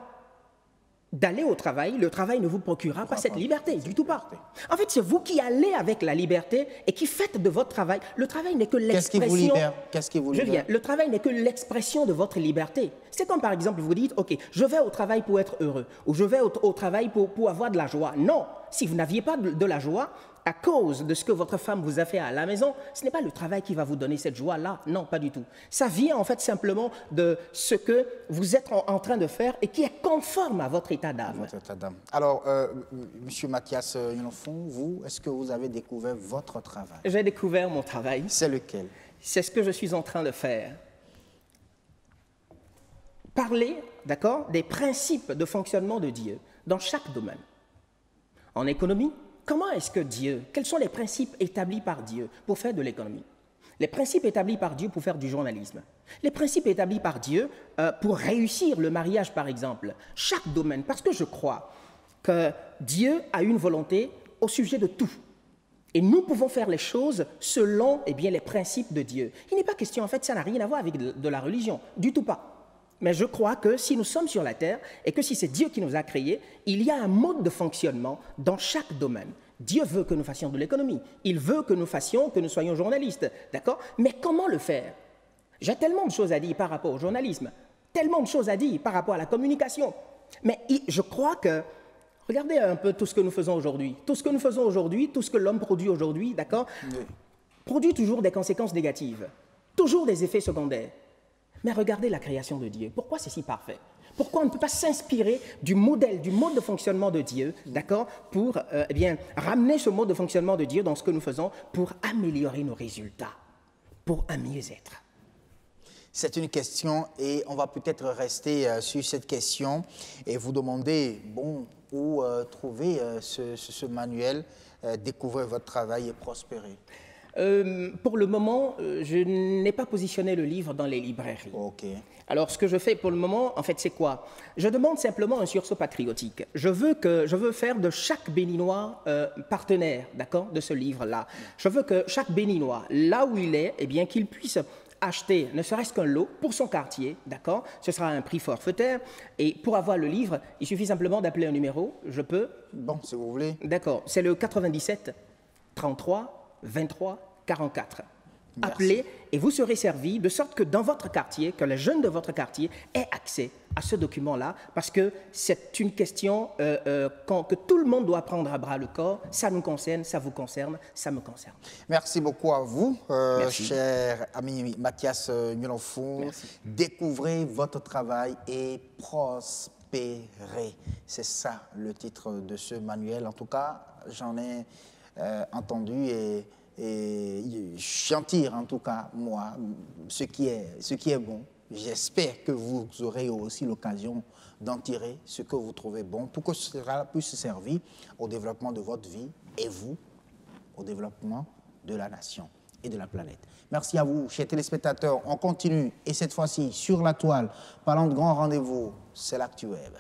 Speaker 6: d'aller au travail, le travail ne vous procurera pas cette liberté, du tout pas. En fait, c'est vous qui allez avec la liberté et qui faites de votre travail. Le travail n'est que l'expression...
Speaker 1: Qu'est-ce qui vous libère?
Speaker 6: Le travail n'est que l'expression de votre liberté. C'est comme par exemple, vous dites, ok, je vais au travail pour être heureux, ou je vais au travail pour avoir de la joie. Non, si vous n'aviez pas de la joie, à cause de ce que votre femme vous a fait à la maison, ce n'est pas le travail qui va vous donner cette joie-là. Non, pas du tout. Ça vient en fait simplement de ce que vous êtes en train de faire et qui est conforme à votre état d'âme.
Speaker 1: Alors, Monsieur Mathias Yonofon, vous, est-ce que vous avez découvert votre travail?
Speaker 6: J'ai découvert mon travail.
Speaker 1: C'est lequel?
Speaker 6: C'est ce que je suis en train de faire. Parler, d'accord, des principes de fonctionnement de Dieu dans chaque domaine. En économie, comment est-ce que Dieu, quels sont les principes établis par Dieu pour faire de l'économie? Les principes établis par Dieu pour faire du journalisme. Les principes établis par Dieu pour réussir le mariage, par exemple. Chaque domaine, parce que je crois que Dieu a une volonté au sujet de tout. Et nous pouvons faire les choses selon eh bien, les principes de Dieu. Il n'est pas question, en fait, ça n'a rien à voir avec de la religion, du tout pas. Mais je crois que si nous sommes sur la terre et que si c'est Dieu qui nous a créés, il y a un mode de fonctionnement dans chaque domaine. Dieu veut que nous fassions de l'économie. Il veut que nous soyons journalistes. D'accord? Mais comment le faire? J'ai tellement de choses à dire par rapport au journalisme, tellement de choses à dire par rapport à la communication. Mais je crois que, regardez un peu tout ce que nous faisons aujourd'hui. Tout ce que nous faisons aujourd'hui, tout ce que l'homme produit aujourd'hui, d'accord? Oui. Produit toujours des conséquences négatives, toujours des effets secondaires. Mais regardez la création de Dieu. Pourquoi c'est si parfait? Pourquoi on ne peut pas s'inspirer du mode de fonctionnement de Dieu, d'accord, pour eh bien, ramener ce mode de fonctionnement de Dieu dans ce que nous faisons pour améliorer nos résultats, pour un mieux-être?
Speaker 1: C'est une question et on va peut-être rester sur cette question et vous demander, bon, où trouver ce manuel, découvrir votre travail et prospérer.
Speaker 6: Pour le moment, je n'ai pas positionné le livre dans les librairies.
Speaker 1: Okay.
Speaker 6: Alors, ce que je fais pour le moment, en fait, c'est quoi? Je demande simplement un sursaut patriotique. Je veux faire de chaque Béninois partenaire, d'accord, de ce livre-là. Je veux que chaque Béninois, là où il est, eh bien, qu'il puisse acheter ne serait-ce qu'un lot pour son quartier, d'accord? Ce sera un prix forfaitaire. Et pour avoir le livre, il suffit simplement d'appeler un numéro. Je peux?
Speaker 1: Bon, si vous voulez.
Speaker 6: D'accord. C'est le 97 33 23 44.
Speaker 1: Merci.
Speaker 6: Appelez et vous serez servi de sorte que dans votre quartier, que les jeunes de votre quartier aient accès à ce document-là, parce que c'est une question que tout le monde doit prendre à bras le corps. Ça nous concerne, ça vous concerne, ça me concerne.
Speaker 1: Merci beaucoup à vous, cher ami Mathias Yonofon. Découvrez votre travail et prospérez. C'est ça le titre de ce manuel. En tout cas, j'en ai entendu et j'en tire en tout cas, moi, ce qui est bon j'espère que vous aurez aussi l'occasion d'en tirer ce que vous trouvez bon pour que cela puisse servir au développement de votre vie et vous, au développement de la nation et de la planète. Merci à vous, chers téléspectateurs. On continue, et cette fois-ci, sur la toile, parlant de grands rendez-vous, c'est l'Actu Web.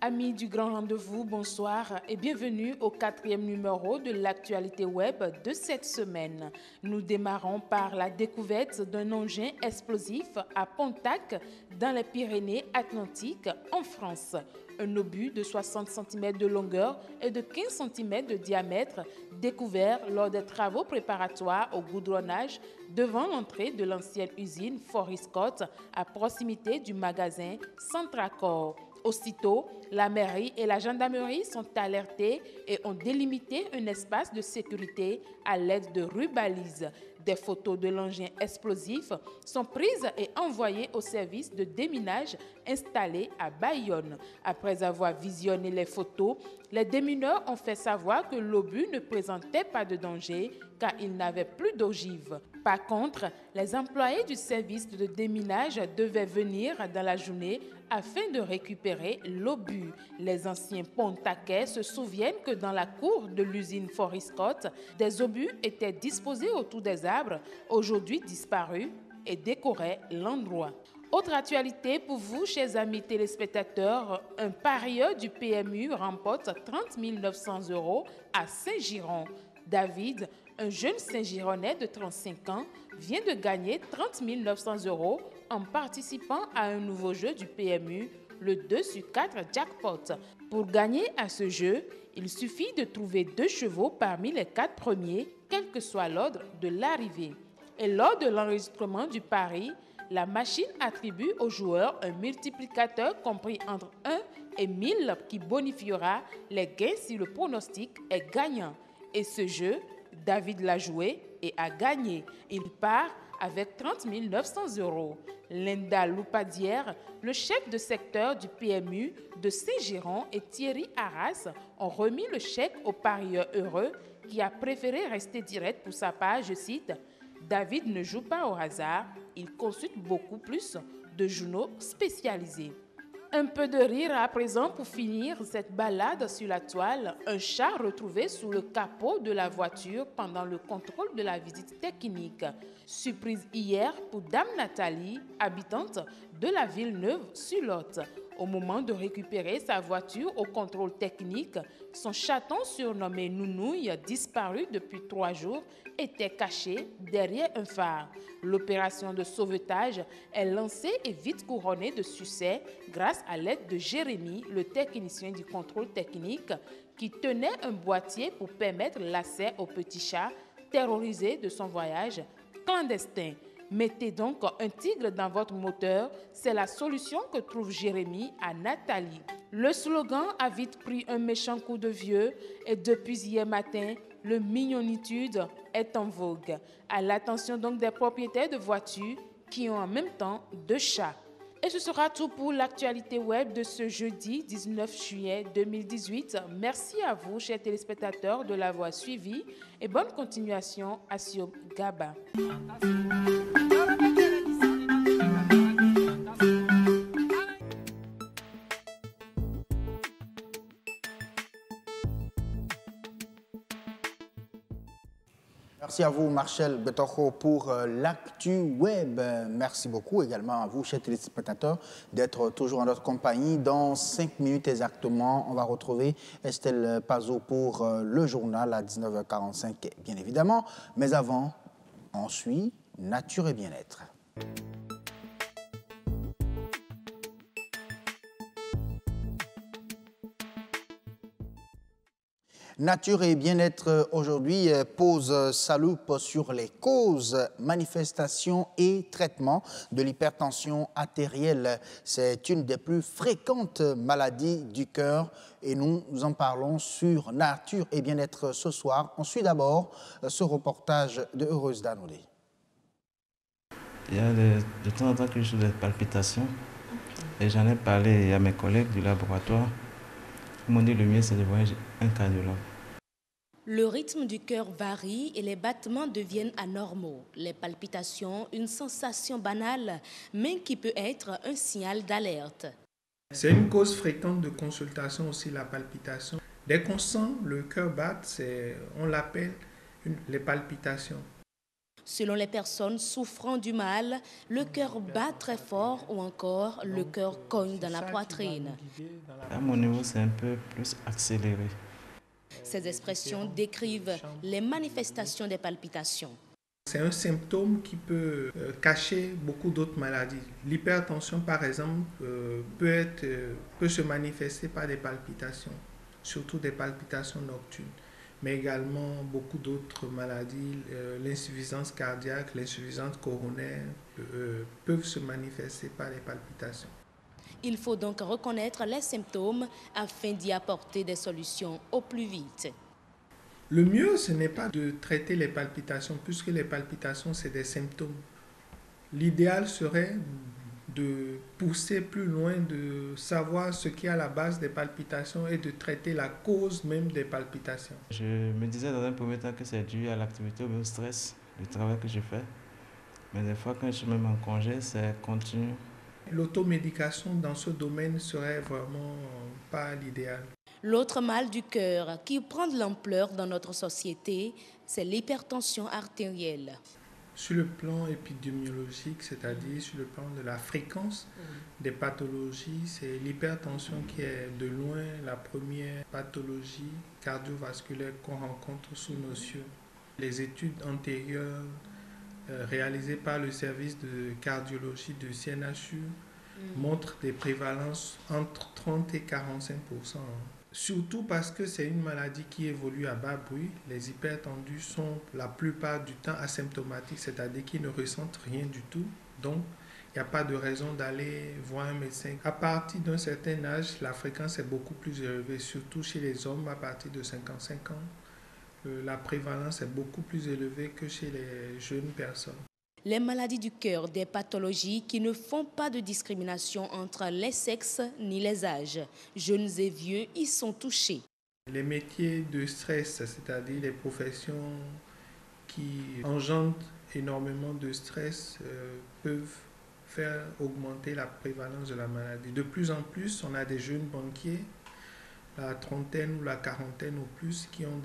Speaker 8: Amis du Grand Rendez-vous, bonsoir et bienvenue au 4e numéro de l'actualité web de cette semaine. Nous démarrons par la découverte d'un engin explosif à Pontac dans les Pyrénées-Atlantiques en France. Un obus de 60 cm de longueur et de 15 cm de diamètre découvert lors des travaux préparatoires au goudronnage devant l'entrée de l'ancienne usine Foriscott à proximité du magasin Centracor. Aussitôt, la mairie et la gendarmerie sont alertés et ont délimité un espace de sécurité à l'aide de rubalises. Des photos de l'engin explosif sont prises et envoyées au service de déminage installé à Bayonne. Après avoir visionné les photos, les démineurs ont fait savoir que l'obus ne présentait pas de danger car il n'avait plus d'ogive. Par contre, les employés du service de déminage devaient venir dans la journée afin de récupérer l'obus. Les anciens Pontaquais se souviennent que dans la cour de l'usine Foriscott, des obus étaient disposés autour des arbres, aujourd'hui disparus, et décoraient l'endroit. Autre actualité pour vous, chers amis téléspectateurs, un parieur du PMU remporte 30 900 € à Saint-Giron. David, un jeune Saint-Gironnais de 35 ans, vient de gagner 30 900 € en participant à un nouveau jeu du PMU, le 2/4 Jackpot. Pour gagner à ce jeu, il suffit de trouver 2 chevaux parmi les 4 premiers, quel que soit l'ordre de l'arrivée. Et lors de l'enregistrement du pari, la machine attribue aux joueurs un multiplicateur compris entre 1 et 1000 qui bonifiera les gains si le pronostic est gagnant. Et ce jeu, David l'a joué et a gagné. Il part avec 30 900 €. Linda Loupadière, le chef de secteur du PMU de Saint-Giron, et Thierry Arras ont remis le chèque au parieur heureux qui a préféré rester direct pour sa part, je cite, « David ne joue pas au hasard, il consulte beaucoup plus de journaux spécialisés ». Un peu de rire à présent pour finir cette balade sur la toile. Un chat retrouvé sous le capot de la voiture pendant le contrôle de la visite technique. Surprise hier pour Dame Nathalie, habitante de la Villeneuve-sur-Lot. Au moment de récupérer sa voiture au contrôle technique, son chaton surnommé Nounouille, disparu depuis 3 jours, était caché derrière un phare. L'opération de sauvetage est lancée et vite couronnée de succès grâce à l'aide de Jérémy, le technicien du contrôle technique, qui tenait un boîtier pour permettre l'accès au petit chat terrorisé de son voyage clandestin. Mettez donc un tigre dans votre moteur, c'est la solution que trouve Jérémy à Nathalie. Le slogan a vite pris un méchant coup de vieux et depuis hier matin, le mignonitude est en vogue. À l'attention donc des propriétaires de voitures qui ont en même temps 2 chats. Et ce sera tout pour l'actualité web de ce jeudi 19 juillet 2018. Merci à vous, chers téléspectateurs, de l'avoir suivi et bonne continuation à Siom Gaba.
Speaker 1: Merci à vous, Marcel Betoko, pour l'actu web. Merci beaucoup également à vous, chers téléspectateurs, d'être toujours en notre compagnie. Dans 5 minutes exactement, on va retrouver Estelle Pazot pour le journal à 19h45, bien évidemment. Mais avant, on suit Nature et Bien-être. Nature et bien-être aujourd'hui pose sa loupe sur les causes, manifestations et traitements de l'hypertension artérielle. C'est une des plus fréquentes maladies du cœur et nous en parlons sur Nature et bien-être ce soir. On suit d'abord ce reportage de Heureuse Danodé.
Speaker 9: Il y a de temps en temps que j'ai des palpitations Et j'en ai parlé à mes collègues du laboratoire. Ils m'ont dit le mieux, c'est de voir un cardiologue.
Speaker 10: Le rythme du cœur varie et les battements deviennent anormaux. Les palpitations, une sensation banale, mais qui peut être un signal d'alerte.
Speaker 11: C'est une cause fréquente de consultation aussi, la palpitation. Dès qu'on sent le cœur battre, on l'appelle les palpitations.
Speaker 10: Selon les personnes souffrant du mal, le cœur bat très fort ou encore le cœur cogne dans la poitrine.
Speaker 9: À mon niveau, c'est un peu plus accéléré.
Speaker 10: Ces expressions décrivent les manifestations des palpitations.
Speaker 11: C'est un symptôme qui peut cacher beaucoup d'autres maladies. L'hypertension, par exemple, peut se manifester par des palpitations, surtout des palpitations nocturnes, mais également beaucoup d'autres maladies, l'insuffisance cardiaque, l'insuffisance coronaire, peuvent se manifester par des palpitations.
Speaker 10: Il faut donc reconnaître les symptômes afin d'y apporter des solutions au plus vite.
Speaker 11: Le mieux, ce n'est pas de traiter les palpitations, puisque les palpitations, c'est des symptômes. L'idéal serait de pousser plus loin, de savoir ce qui est à la base des palpitations et de traiter la cause même des palpitations.
Speaker 9: Je me disais dans un premier temps que c'est dû à l'activité ou au stress, le travail que je fais. Mais des fois, quand je suis même en congé, c'est continu.
Speaker 11: L'automédication dans ce domaine serait vraiment pas l'idéal.
Speaker 10: L'autre mal du cœur qui prend de l'ampleur dans notre société, c'est l'hypertension artérielle.
Speaker 11: Sur le plan épidémiologique, c'est-à-dire sur le plan de la fréquence des pathologies, c'est l'hypertension qui est de loin la première pathologie cardiovasculaire qu'on rencontre sous nos cieux. Les études antérieures réalisées par le service de cardiologie de CNHU montrent des prévalences entre 30 et 45%. Surtout parce que c'est une maladie qui évolue à bas bruit. Les hypertendus sont la plupart du temps asymptomatiques, c'est-à-dire qu'ils ne ressentent rien du tout. Donc, il n'y a pas de raison d'aller voir un médecin. À partir d'un certain âge, la fréquence est beaucoup plus élevée, surtout chez les hommes à partir de 55 ans. La prévalence est beaucoup plus élevée que chez les jeunes personnes.
Speaker 10: Les maladies du cœur, des pathologies qui ne font pas de discrimination entre les sexes ni les âges. Jeunes et vieux y sont touchés.
Speaker 11: Les métiers de stress, c'est-à-dire les professions qui engendrent énormément de stress, peuvent faire augmenter la prévalence de la maladie. De plus en plus, on a des jeunes banquiers, la trentaine ou la quarantaine ou plus, qui ont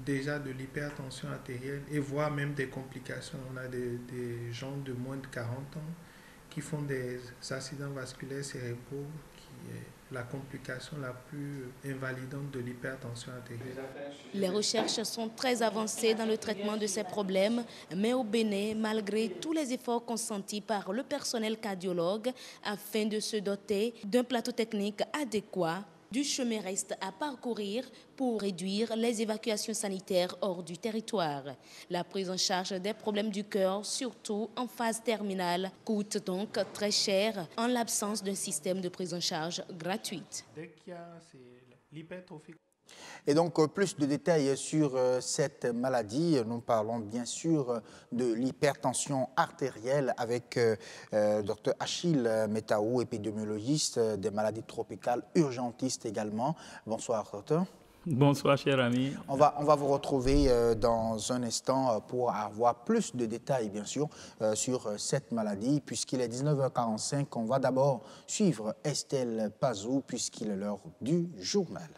Speaker 11: déjà de l'hypertension artérielle et voire même des complications. On a des gens de moins de 40 ans qui font des accidents vasculaires cérébraux, qui est la complication la plus invalidante de l'hypertension artérielle.
Speaker 10: Les recherches sont très avancées dans le traitement de ces problèmes, mais au Bénin, malgré tous les efforts consentis par le personnel cardiologue afin de se doter d'un plateau technique adéquat, du chemin reste à parcourir pour réduire les évacuations sanitaires hors du territoire. La prise en charge des problèmes du cœur, surtout en phase terminale, coûte donc très cher en l'absence d'un système de prise en charge gratuite.
Speaker 11: Dès qu'il y a l'hypertrophie.
Speaker 1: Et donc, plus de détails sur cette maladie. Nous parlons bien sûr de l'hypertension artérielle avec Dr Achille Metaou, épidémiologiste des maladies tropicales, urgentiste également. Bonsoir, docteur.
Speaker 12: Bonsoir, cher ami.
Speaker 1: On va vous retrouver dans un instant pour avoir plus de détails, bien sûr, sur cette maladie. Puisqu'il est 19h45, on va d'abord suivre Estelle Pazou, puisqu'il est l'heure du journal.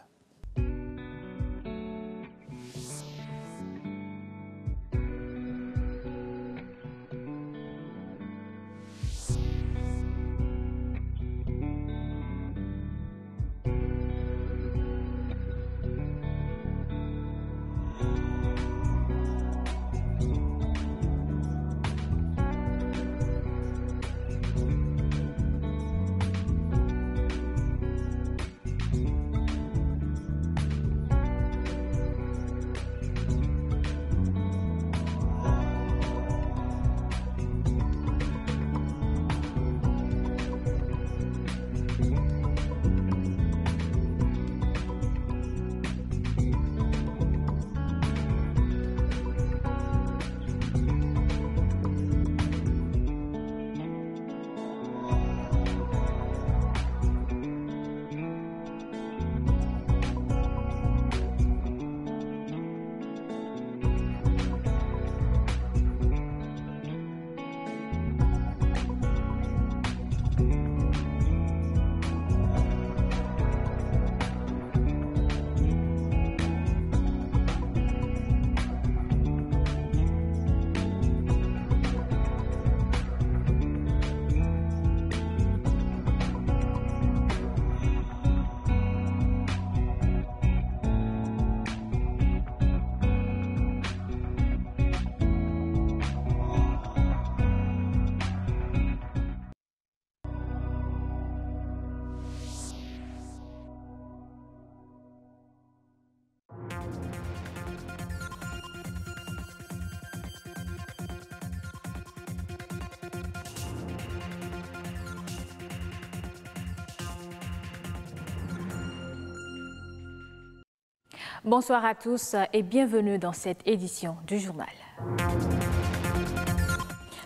Speaker 2: Bonsoir à tous et bienvenue dans cette édition du journal.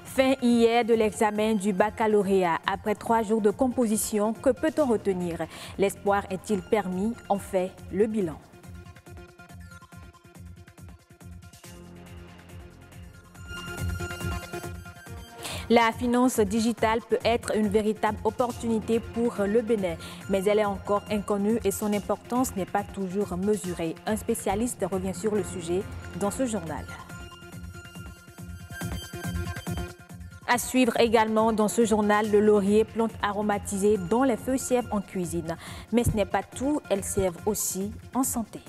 Speaker 2: Fin hier de l'examen du baccalauréat. Après 3 jours de composition, que peut-on retenir? L'espoir est-il permis? On fait le bilan. La finance digitale peut être une véritable opportunité pour le Bénin, mais elle est encore inconnue et son importance n'est pas toujours mesurée. Un spécialiste revient sur le sujet dans ce journal. À suivre également dans ce journal, le laurier, plante aromatisée dont les feuilles servent en cuisine. Mais ce n'est pas tout, elles servent aussi en santé.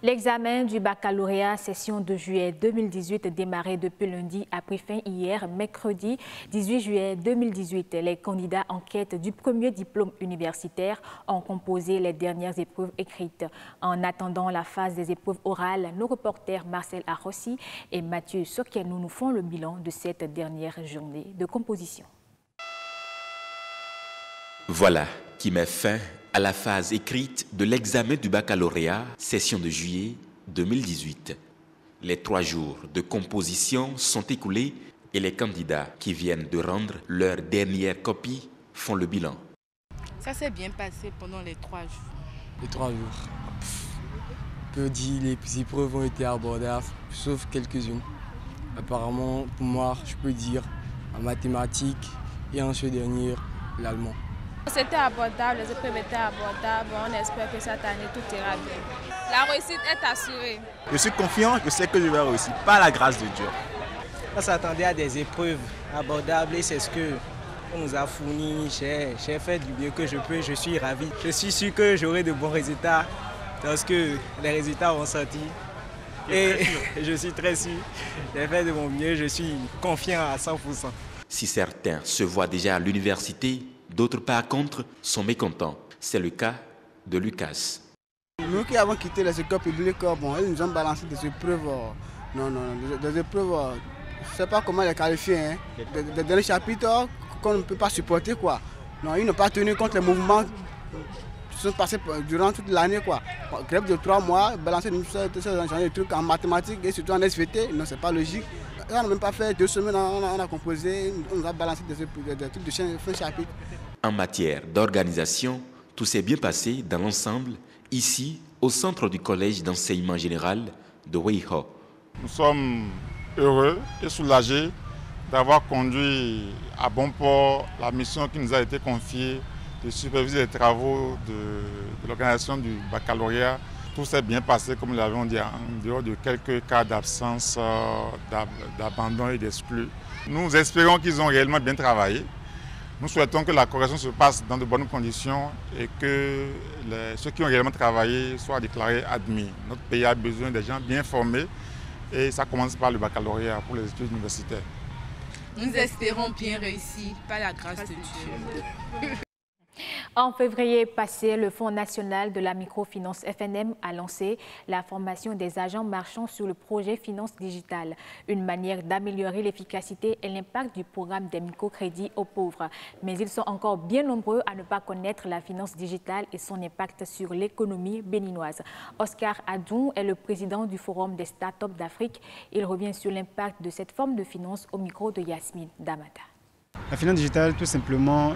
Speaker 2: L'examen du baccalauréat session de juillet 2018 démarré depuis lundi a pris fin hier, mercredi 18 juillet 2018. Les candidats en quête du premier diplôme universitaire ont composé les dernières épreuves écrites. En attendant la phase des épreuves orales, nos reporters Marcel Arrossi et Mathieu Sokenou nous font le bilan de cette dernière journée de composition.
Speaker 12: Voilà qui met fin à la phase écrite de l'examen du baccalauréat, session de juillet 2018. Les 3 jours de composition sont écoulés et les candidats qui viennent de rendre leur dernière copie font le bilan.
Speaker 13: Ça s'est bien passé pendant les 3 jours.
Speaker 14: Les 3 jours. On peut dire les épreuves ont été abordables, sauf quelques-unes. Apparemment, pour moi, je peux dire en mathématiques et en ce dernier, l'allemand.
Speaker 15: C'était abordable, les épreuves étaient abordables. On espère que cette année, tout ira bien. La réussite est assurée.
Speaker 16: Je suis confiant, je sais que je vais réussir, par la grâce de Dieu.
Speaker 17: On s'attendait à des épreuves abordables et c'est ce qu'on nous a fourni. J'ai fait du mieux que je peux, je suis ravi. Je suis sûr que j'aurai de bons résultats lorsque les résultats vont sortir. Et je suis très sûr, j'ai fait de mon mieux, je suis confiant à 100%.
Speaker 12: Si certains se voient déjà à l'université, d'autres par contre sont mécontents. C'est le cas de Lucas.
Speaker 18: Nous qui avons quitté les écoles publiques, bon, ils nous ont balancé des épreuves. Des épreuves, je ne sais pas comment les qualifier. Hein, des derniers chapitres qu'on ne peut pas supporter. Quoi. Non, ils n'ont pas tenu compte les mouvements qui sont passés durant toute l'année. Grève de 3 mois, balancer des trucs en mathématiques et surtout en SVT, non, c'est pas logique. On n'a même pas fait 2 semaines, on a composé, on nous a balancé des trucs de fin chapitre.
Speaker 12: En matière d'organisation, tout s'est bien passé dans l'ensemble, ici, au centre du collège d'enseignement général de Weiho.
Speaker 19: Nous sommes heureux et soulagés d'avoir conduit à bon port la mission qui nous a été confiée de superviser les travaux de l'organisation du baccalauréat. Tout s'est bien passé, comme nous l'avons dit, en dehors de quelques cas d'absence, d'abandon et d'exclus. Nous espérons qu'ils ont réellement bien travaillé. Nous souhaitons que la correction se passe dans de bonnes conditions et que ceux qui ont réellement travaillé soient déclarés admis. Notre pays a besoin de gens bien formés et ça commence par le baccalauréat pour les études universitaires.
Speaker 13: Nous espérons bien réussir par la grâce de Dieu.
Speaker 2: En février passé, le Fonds national de la microfinance FNM a lancé la formation des agents marchands sur le projet Finance Digitale, une manière d'améliorer l'efficacité et l'impact du programme des microcrédits aux pauvres. Mais ils sont encore bien nombreux à ne pas connaître la finance digitale et son impact sur l'économie béninoise. Oscar Adou est le président du Forum des startups d'Afrique. Il revient sur l'impact de cette forme de finance au micro de Yasmine Damata.
Speaker 20: La finance digitale, tout simplement,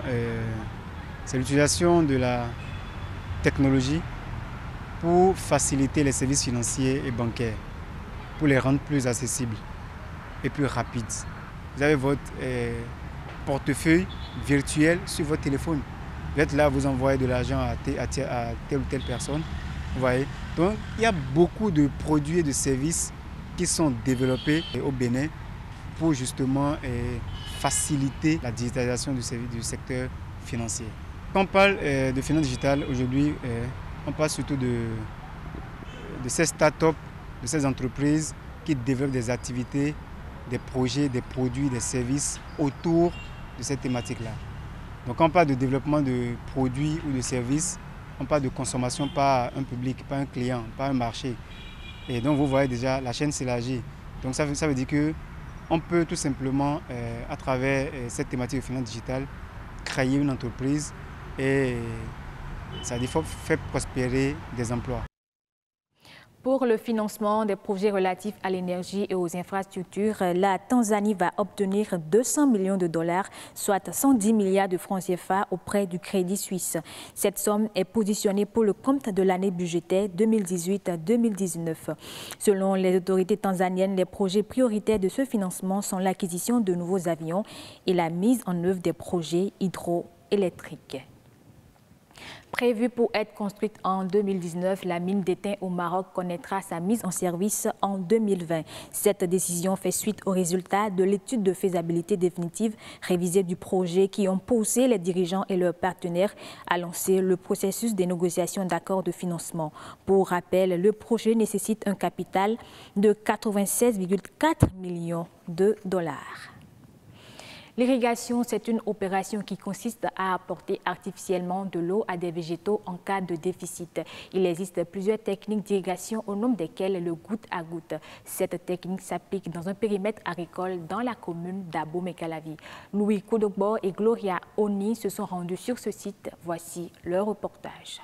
Speaker 20: c'est l'utilisation de la technologie pour faciliter les services financiers et bancaires, pour les rendre plus accessibles et plus rapides. Vous avez votre portefeuille virtuel sur votre téléphone. Vous êtes là, vous envoyez de l'argent à telle ou telle personne. Vous voyez. Donc, il y a beaucoup de produits et de services qui sont développés au Bénin pour justement faciliter la digitalisation du secteur financier. Quand on parle de finance digitale, aujourd'hui, on parle surtout de ces startups, de ces entreprises qui développent des activités, des projets, des produits, des services autour de cette thématique-là. Donc quand on parle de développement de produits ou de services, on parle de consommation par un public, par un client, par un marché. Et donc vous voyez déjà, la chaîne s'élargit. Donc ça veut dire qu'on peut tout simplement, à travers cette thématique de finance digitale, créer une entreprise et ça veut dire faire prospérer des emplois.
Speaker 2: Pour le financement des projets relatifs à l'énergie et aux infrastructures, la Tanzanie va obtenir 200 millions de dollars, soit 110 milliards de francs CFA auprès du Crédit Suisse. Cette somme est positionnée pour le compte de l'année budgétaire 2018-2019. Selon les autorités tanzaniennes, les projets prioritaires de ce financement sont l'acquisition de nouveaux avions et la mise en œuvre des projets hydroélectriques. Prévue pour être construite en 2019, la mine d'Étain au Maroc connaîtra sa mise en service en 2020. Cette décision fait suite aux résultats de l'étude de faisabilité définitive révisée du projet qui ont poussé les dirigeants et leurs partenaires à lancer le processus des négociations d'accords de financement. Pour rappel, le projet nécessite un capital de 96,4 millions de dollars. L'irrigation, c'est une opération qui consiste à apporter artificiellement de l'eau à des végétaux en cas de déficit. Il existe plusieurs techniques d'irrigation au nombre desquelles le goutte à goutte. Cette technique s'applique dans un périmètre agricole dans la commune d'Abomey-Calavi. Louis Kodogbo et Gloria Oni se sont rendus sur ce site. Voici leur reportage.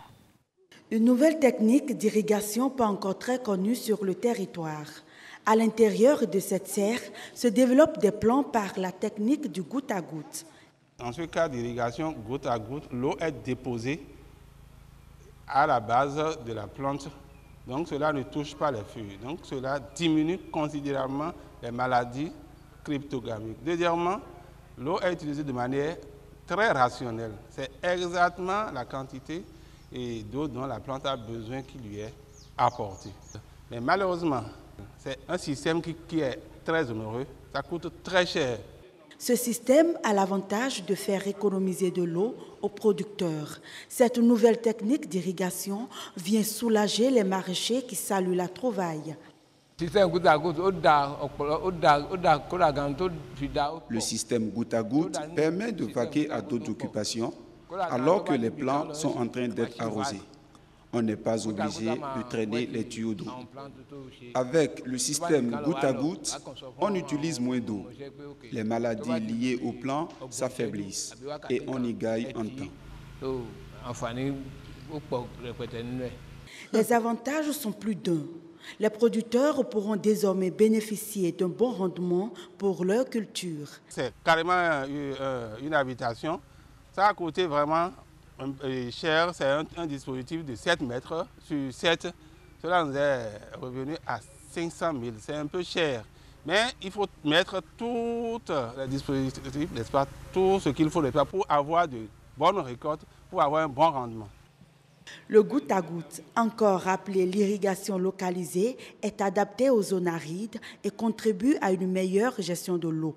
Speaker 21: Une nouvelle technique d'irrigation pas encore très connue sur le territoire. À l'intérieur de cette serre se développent des plants par la technique du goutte à goutte.
Speaker 22: Dans ce cas d'irrigation goutte à goutte, l'eau est déposée à la base de la plante. Donc cela ne touche pas les feuilles. Donc cela diminue considérablement les maladies cryptogamiques. Deuxièmement, l'eau est utilisée de manière très rationnelle. C'est exactement la quantité d'eau dont la plante a besoin qui lui est apportée. Mais malheureusement, c'est un système qui est très onéreux, ça coûte très cher.
Speaker 21: Ce système a l'avantage de faire économiser de l'eau aux producteurs. Cette nouvelle technique d'irrigation vient soulager les maraîchers qui saluent la trouvaille.
Speaker 23: Le système goutte à goutte permet de vaquer à d'autres occupations alors que les plants sont en train d'être arrosés. On n'est pas obligé de traîner les tuyaux d'eau. Avec le système goutte à goutte, on utilise moins d'eau. Les maladies liées aux plants s'affaiblissent et on y gagne en temps.
Speaker 21: Les avantages sont plus d'un. Les producteurs pourront désormais bénéficier d'un bon rendement pour leur culture.
Speaker 22: C'est carrément une habitation. Ça a coûté vraiment cher, c'est un dispositif de 7 mètres sur 7. Cela nous est revenu à 500 000. C'est un peu cher. Mais il faut mettre tous les dispositifs, n'est-ce pas, tout ce qu'il faut pour avoir de bonnes récoltes, pour avoir un bon rendement.
Speaker 21: Le goutte à goutte, encore appelé l'irrigation localisée, est adapté aux zones arides et contribue à une meilleure gestion de l'eau.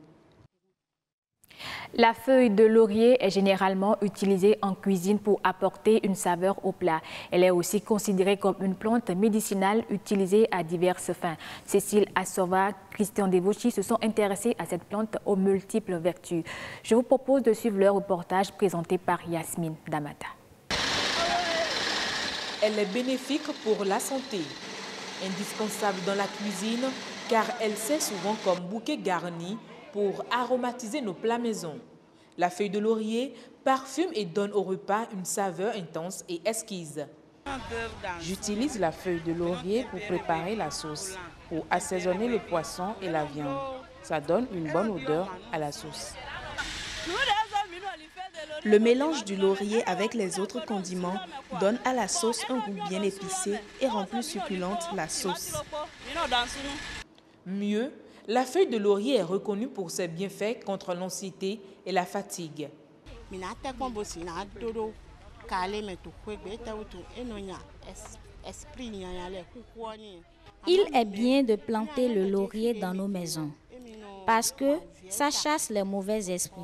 Speaker 2: La feuille de laurier est généralement utilisée en cuisine pour apporter une saveur au plat. Elle est aussi considérée comme une plante médicinale utilisée à diverses fins. Cécile Assova, Christian Devochi se sont intéressés à cette plante aux multiples vertus. Je vous propose de suivre leur reportage présenté par Yasmine Damata.
Speaker 8: Elle est bénéfique pour la santé, indispensable dans la cuisine car elle sert souvent comme bouquet garni pour aromatiser nos plats maison. La feuille de laurier parfume et donne au repas une saveur intense et exquise. J'utilise la feuille de laurier pour préparer la sauce, pour assaisonner le poisson et la viande. Ça donne une bonne odeur à la sauce.
Speaker 3: Le mélange du laurier avec les autres condiments donne à la sauce un goût bien épicé et rend plus succulente la sauce.
Speaker 8: Mieux, la feuille de laurier est reconnue pour ses bienfaits contre l'anxiété et la fatigue.
Speaker 4: Il est bien de planter le laurier dans nos maisons parce que ça chasse les mauvais esprits.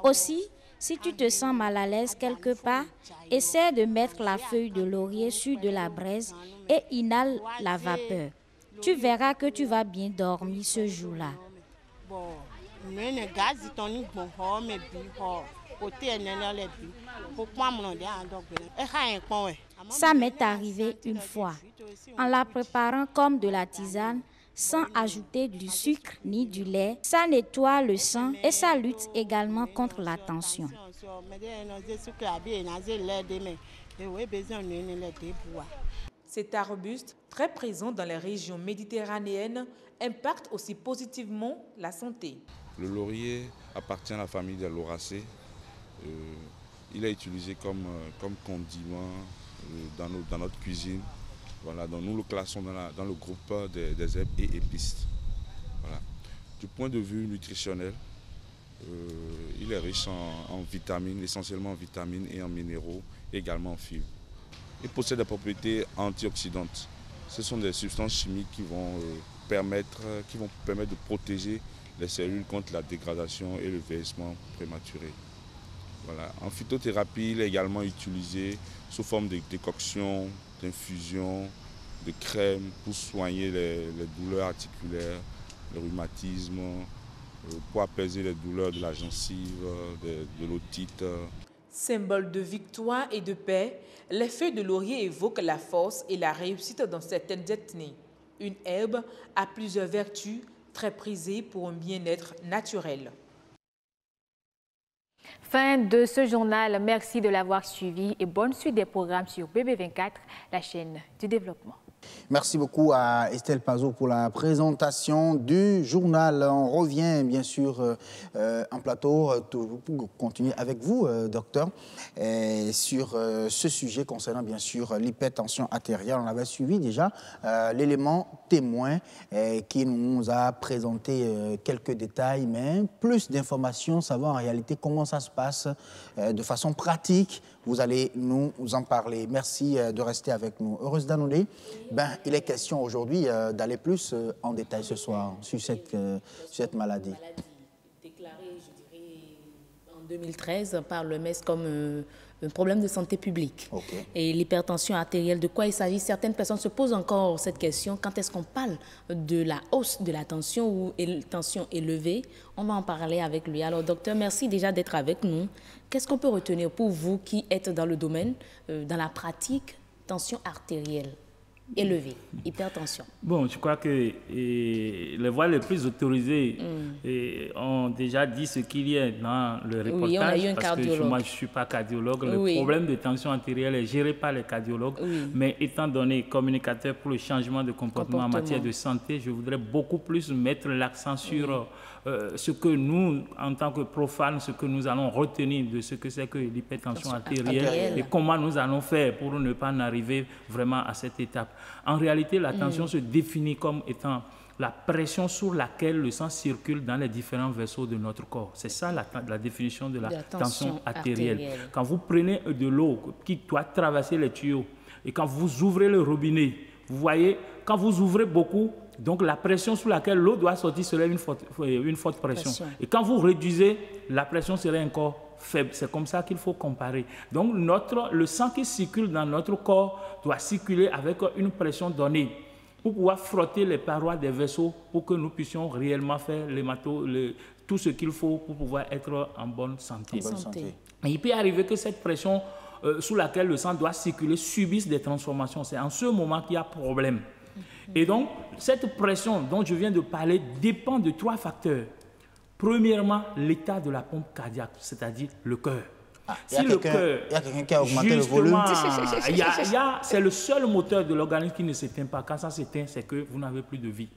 Speaker 4: Aussi, si tu te sens mal à l'aise quelque part, essaie de mettre la feuille de laurier sur de la braise et inhale la vapeur. Tu verras que tu vas bien dormir ce jour-là. Ça m'est arrivé une fois, en la préparant comme de la tisane, sans ajouter du sucre ni du lait. Ça nettoie le sang et ça lutte également contre la tension.
Speaker 8: Cet arbuste, très présent dans les régions méditerranéennes, impacte aussi positivement la santé.
Speaker 5: Le laurier appartient à la famille des lauracées. Il est utilisé comme condiment dans notre cuisine. Voilà, donc nous le classons dans le groupe des herbes et épices. Voilà. Du point de vue nutritionnel, il est riche en vitamines, essentiellement en vitamines et en minéraux, également en fibres. Il possède des propriétés antioxydantes. Ce sont des substances chimiques qui vont permettre de protéger les cellules contre la dégradation et le vieillissement prématuré. Voilà. En phytothérapie, il est également utilisé sous forme de décoction, d'infusion, de crème pour soigner les douleurs articulaires, le rhumatisme, pour apaiser les douleurs de la gencive, de l'otite.
Speaker 8: Symbole de victoire et de paix, les feuilles de laurier évoquent la force et la réussite dans certaines ethnies. Une herbe a plusieurs vertus très prisées pour un bien-être naturel.
Speaker 2: Fin de ce journal. Merci de l'avoir suivi et bonne suite des programmes sur BB24, la chaîne du développement.
Speaker 1: Merci beaucoup à Estelle Pazot pour la présentation du journal. On revient bien sûr en plateau pour continuer avec vous, docteur, sur ce sujet concernant bien sûr l'hypertension artérielle. On avait suivi déjà l'élément témoin qui nous a présenté quelques détails, mais plus d'informations, savoir en réalité comment ça se passe de façon pratique. Vous allez nous en parler. Merci de rester avec nous. Heureuse Danoulé, il est question aujourd'hui d'aller plus en détail ce soir sur cette maladie.
Speaker 10: Déclarée, je dirais, en 2013 par le MES comme un problème de santé publique. Okay. Et l'hypertension artérielle, de quoi il s'agit? Certaines personnes se posent encore cette question. Quand est-ce qu'on parle de la hausse de la tension ou tension élevée? On va en parler avec lui. Alors, docteur, merci déjà d'être avec nous. Qu'est-ce qu'on peut retenir pour vous qui êtes dans le domaine, dans la pratique, tension artérielle élevée, hypertension?
Speaker 24: Bon, je crois que les voix les plus autorisées ont déjà dit ce qu'il y a dans le reportage.
Speaker 10: Oui, on a eu un
Speaker 24: parce
Speaker 10: cardiologue.
Speaker 24: Que moi, je ne suis pas cardiologue. Le problème de tension artérielle est géré par les cardiologues. Mais étant donné communicateur pour le changement de comportement en matière de santé, je voudrais beaucoup plus mettre l'accent sur ce que nous, en tant que profanes, ce que nous allons retenir de ce que c'est que l'hypertension artérielle et comment nous allons faire pour ne pas en arriver vraiment à cette étape. En réalité, la tension se définit comme étant la pression sur laquelle le sang circule dans les différents vaisseaux de notre corps. C'est ça la définition de la tension artérielle. Quand vous prenez de l'eau qui doit traverser les tuyaux et quand vous ouvrez le robinet, vous voyez, quand vous ouvrez beaucoup, donc la pression sur laquelle l'eau doit sortir serait une forte pression. Et quand vous réduisez, la pression serait encore faible. C'est comme ça qu'il faut comparer. Donc le sang qui circule dans notre corps doit circuler avec une pression donnée pour pouvoir frotter les parois des vaisseaux pour que nous puissions réellement faire tout ce qu'il faut pour pouvoir être en bonne santé. Et il peut arriver que cette pression sous laquelle le sang doit circuler subisse des transformations. C'est en ce moment qu'il y a problème. Et donc, cette pression dont je viens de parler dépend de 3 facteurs. Premièrement, l'état de la pompe cardiaque, c'est-à-dire le cœur.
Speaker 1: Si le cœur, il y a quelqu'un qui a augmenté le volume.
Speaker 24: C'est le seul moteur de l'organisme qui ne s'éteint pas. Quand ça s'éteint, c'est que vous n'avez plus de vie.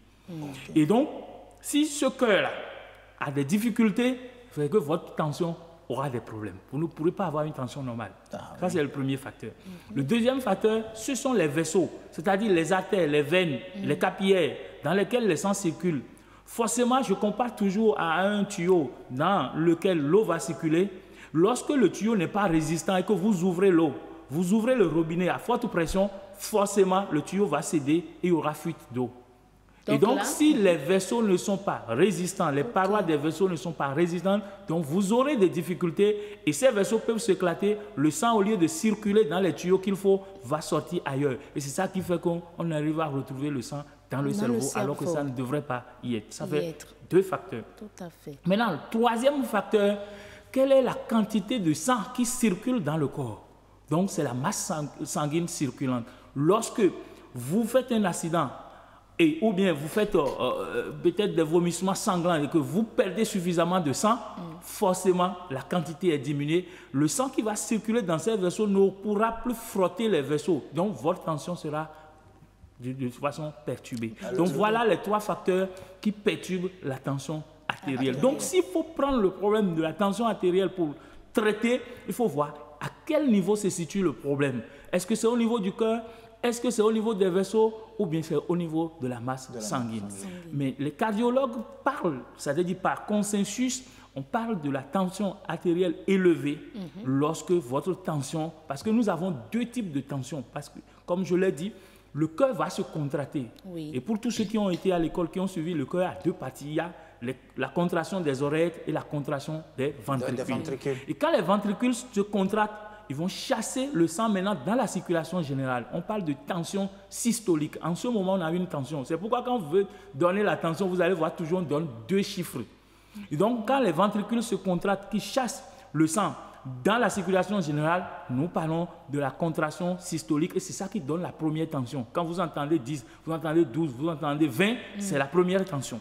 Speaker 24: Et donc, si ce cœur-là a des difficultés, c'est que votre tension aura des problèmes. Vous ne pourrez pas avoir une tension normale. Ça, c'est le premier facteur. Le deuxième facteur, ce sont les vaisseaux, c'est-à-dire les artères, les veines, les capillaires dans lesquels le sang circule. Forcément, je compare toujours à un tuyau dans lequel l'eau va circuler. Lorsque le tuyau n'est pas résistant et que vous ouvrez l'eau, vous ouvrez le robinet à forte pression, forcément, le tuyau va céder et il y aura fuite d'eau. Et donc, là, si les vaisseaux ne sont pas résistants, les parois des vaisseaux ne sont pas résistantes, donc vous aurez des difficultés et ces vaisseaux peuvent s'éclater. Le sang, au lieu de circuler dans les tuyaux qu'il faut, va sortir ailleurs. Et c'est ça qui fait qu'on arrive à retrouver le sang dans le cerveau, alors que ça ne devrait pas y être. Ça fait deux facteurs.
Speaker 10: Tout à fait.
Speaker 24: Maintenant, le troisième facteur, quelle est la quantité de sang qui circule dans le corps? Donc, c'est la masse sanguine circulante. Lorsque vous faites un accident, ou bien vous faites peut-être des vomissements sanglants et que vous perdez suffisamment de sang, forcément, la quantité est diminuée. Le sang qui va circuler dans ces vaisseaux ne pourra plus frotter les vaisseaux. Donc, votre tension sera de toute façon perturbée. Donc, voilà les trois facteurs qui perturbent la tension artérielle. Donc, s'il faut prendre le problème de la tension artérielle pour traiter, il faut voir à quel niveau se situe le problème. Est-ce que c'est au niveau du cœur? Est-ce que c'est au niveau des vaisseaux ou bien c'est au niveau de la masse sanguine? Mais les cardiologues parlent, c'est-à-dire par consensus, on parle de la tension artérielle élevée lorsque votre tension, parce que nous avons deux types de tension, parce que comme je l'ai dit, le cœur va se contracter. Et pour tous ceux qui ont été à l'école, qui ont suivi, le cœur a deux parties. Il y a la contraction des oreilles et la contraction des ventricules. Et quand les ventricules se contractent, ils vont chasser le sang maintenant dans la circulation générale. On parle de tension systolique. En ce moment, on a une tension. C'est pourquoi quand vous voulez donner la tension, vous allez voir toujours on donne 2 chiffres. Et donc, quand les ventricules se contractent, qui chassent le sang dans la circulation générale, nous parlons de la contraction systolique et c'est ça qui donne la première tension. Quand vous entendez 10, vous entendez 12, vous entendez 20, c'est la première tension.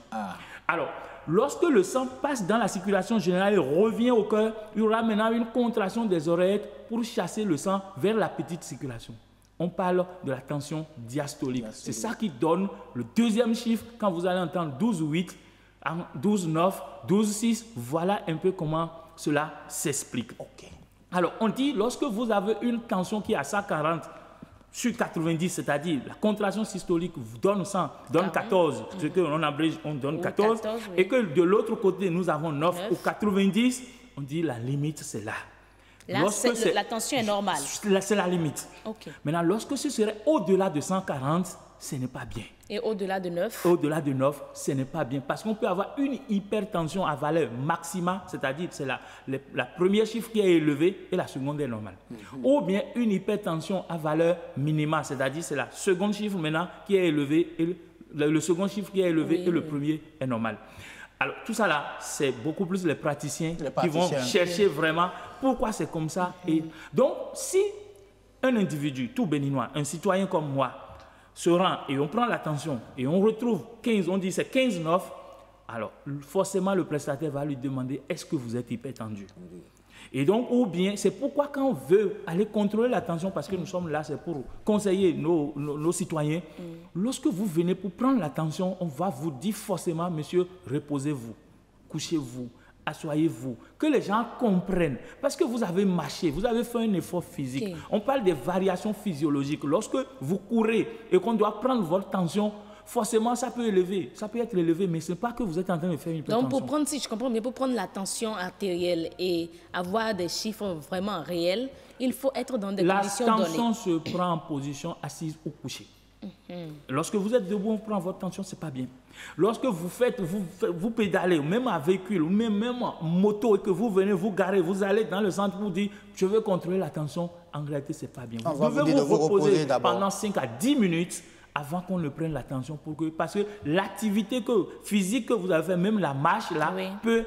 Speaker 24: Alors, lorsque le sang passe dans la circulation générale et revient au cœur, il y aura maintenant une contraction des oreilles pour chasser le sang vers la petite circulation. On parle de la tension diastolique. C'est ça qui donne le deuxième chiffre quand vous allez entendre 12,8, 12,9, 12,6. Voilà un peu comment cela s'explique. Alors, on dit, lorsque vous avez une tension qui est à 140 sur 90, c'est-à-dire la contraction systolique vous donne 100, donne 14, ce qu'on abrège, on donne 14, et que de l'autre côté, nous avons 9 ou 90, on dit la limite, c'est là.
Speaker 10: Là, la tension est normale.
Speaker 24: C'est la limite. Maintenant, lorsque ce serait au-delà de 140, ce n'est pas bien.
Speaker 10: Et au-delà de 9?
Speaker 24: Au-delà de 9, ce n'est pas bien. Parce qu'on peut avoir une hypertension à valeur maxima, c'est-à-dire c'est la première chiffre qui est élevée et la seconde est normale. Ou bien une hypertension à valeur minima, c'est-à-dire c'est la seconde chiffre maintenant qui est élevée et le second chiffre qui est élevé et le premier est normal. Alors tout ça là, c'est beaucoup plus les praticiens qui vont chercher vraiment pourquoi c'est comme ça. Et donc si un individu tout béninois, un citoyen comme moi, se rend et on prend la tension et on retrouve 15, on dit c'est 15,9, alors forcément le prestataire va lui demander est-ce que vous êtes hypertendu? Et donc, ou bien, c'est pourquoi quand on veut aller contrôler la tension, parce que nous sommes là, c'est pour conseiller nos citoyens, lorsque vous venez pour prendre la tension, on va vous dire forcément, monsieur, reposez-vous, couchez-vous, assoyez-vous, que les gens comprennent, parce que vous avez marché, vous avez fait un effort physique. On parle des variations physiologiques. Lorsque vous courez et qu'on doit prendre votre tension, forcément, ça peut être élevé, mais ce n'est pas que vous êtes en train de faire une hypertension.
Speaker 10: Donc, pour prendre, si je comprends bien, pour prendre la tension artérielle et avoir des chiffres vraiment réels, il faut être dans des conditions données. La
Speaker 24: tension se prend en position assise ou couchée. Lorsque vous êtes debout, on prend votre tension, ce n'est pas bien. Lorsque vous pédalez, même à véhicule, ou même en moto, et que vous venez vous garer, vous allez dans le centre pour dire je veux contrôler la tension, en réalité, ce n'est pas bien. Vous devez vous reposer pendant 5 à 10 minutes avant qu'on ne prenne la tension, parce que l'activité physique que vous avez fait, même la marche là, peut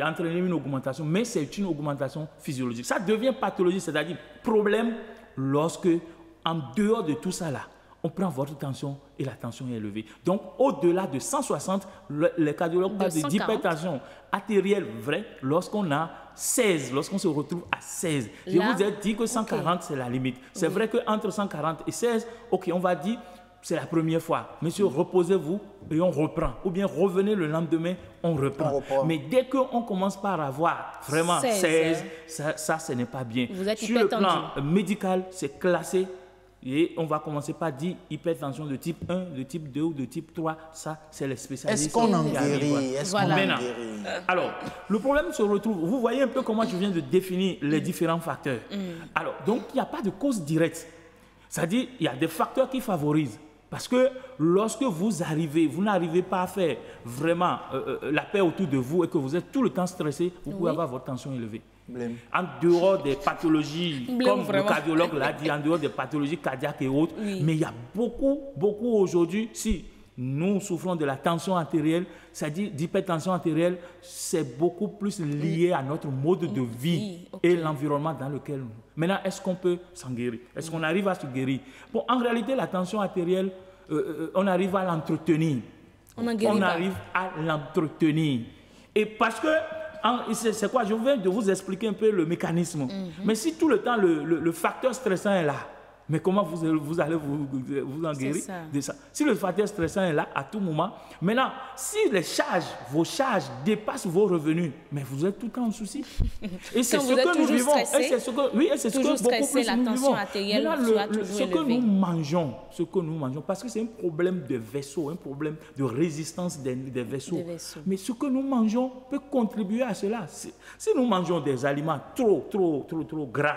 Speaker 24: entraîner une augmentation, mais c'est une augmentation physiologique. Ça devient pathologique, c'est-à-dire problème lorsque, en dehors de tout ça là, on prend votre tension et la tension est élevée. Donc, au-delà de 160, les cardiologues parlent d'hypertension artérielle vraie lorsqu'on a 16, lorsqu'on se retrouve à 16. Je vous ai dit que 140, c'est la limite. C'est vrai qu'entre 140 et 16, on va dire c'est la première fois. Monsieur, reposez-vous et on reprend. Ou bien revenez le lendemain, on reprend. Mais dès qu'on commence par avoir vraiment 16 ça, ce n'est pas bien.
Speaker 10: Vous êtes
Speaker 24: sur le plan médical, c'est classé. Et on va commencer par dire hypertension de type 1, de type 2 ou de type 3. Ça, c'est les spécialistes.
Speaker 1: Est-ce qu'on en guérit?
Speaker 24: Alors, le problème se retrouve. Vous voyez un peu comment je viens de définir les différents facteurs. Alors, donc, il n'y a pas de cause directe. C'est-à-dire, il y a des facteurs qui favorisent. Parce que lorsque vous arrivez, vous n'arrivez pas à faire vraiment la paix autour de vous et que vous êtes tout le temps stressé, vous pouvez avoir votre tension élevée. En dehors des pathologies, comme le cardiologue l'a dit, en dehors des pathologies cardiaques et autres, mais il y a beaucoup aujourd'hui, si nous souffrons de la tension artérielle, c'est-à-dire d'hypertension artérielle, c'est beaucoup plus lié à notre mode de vie et l'environnement dans lequel nous. Maintenant, est-ce qu'on peut s'en guérir? Est-ce qu'on arrive à se guérir? Bon, en réalité, la tension artérielle, on arrive à l'entretenir. On arrive à l'entretenir. Et parce que, c'est quoi? Je viens de vous expliquer un peu le mécanisme. Mais si tout le temps, le facteur stressant est là, mais comment vous allez vous en guérir de ça? Si le facteur stressant est là à tout moment, maintenant, si vos charges dépassent vos revenus, mais vous êtes tout le temps en souci. Et c'est ce que nous vivons. Et c'est ce que beaucoup plus nous vivons. Ce que nous mangeons, parce que c'est un problème de vaisseau, un problème de résistance des vaisseaux. Mais ce que nous mangeons peut contribuer à cela. Si nous mangeons des aliments trop gras,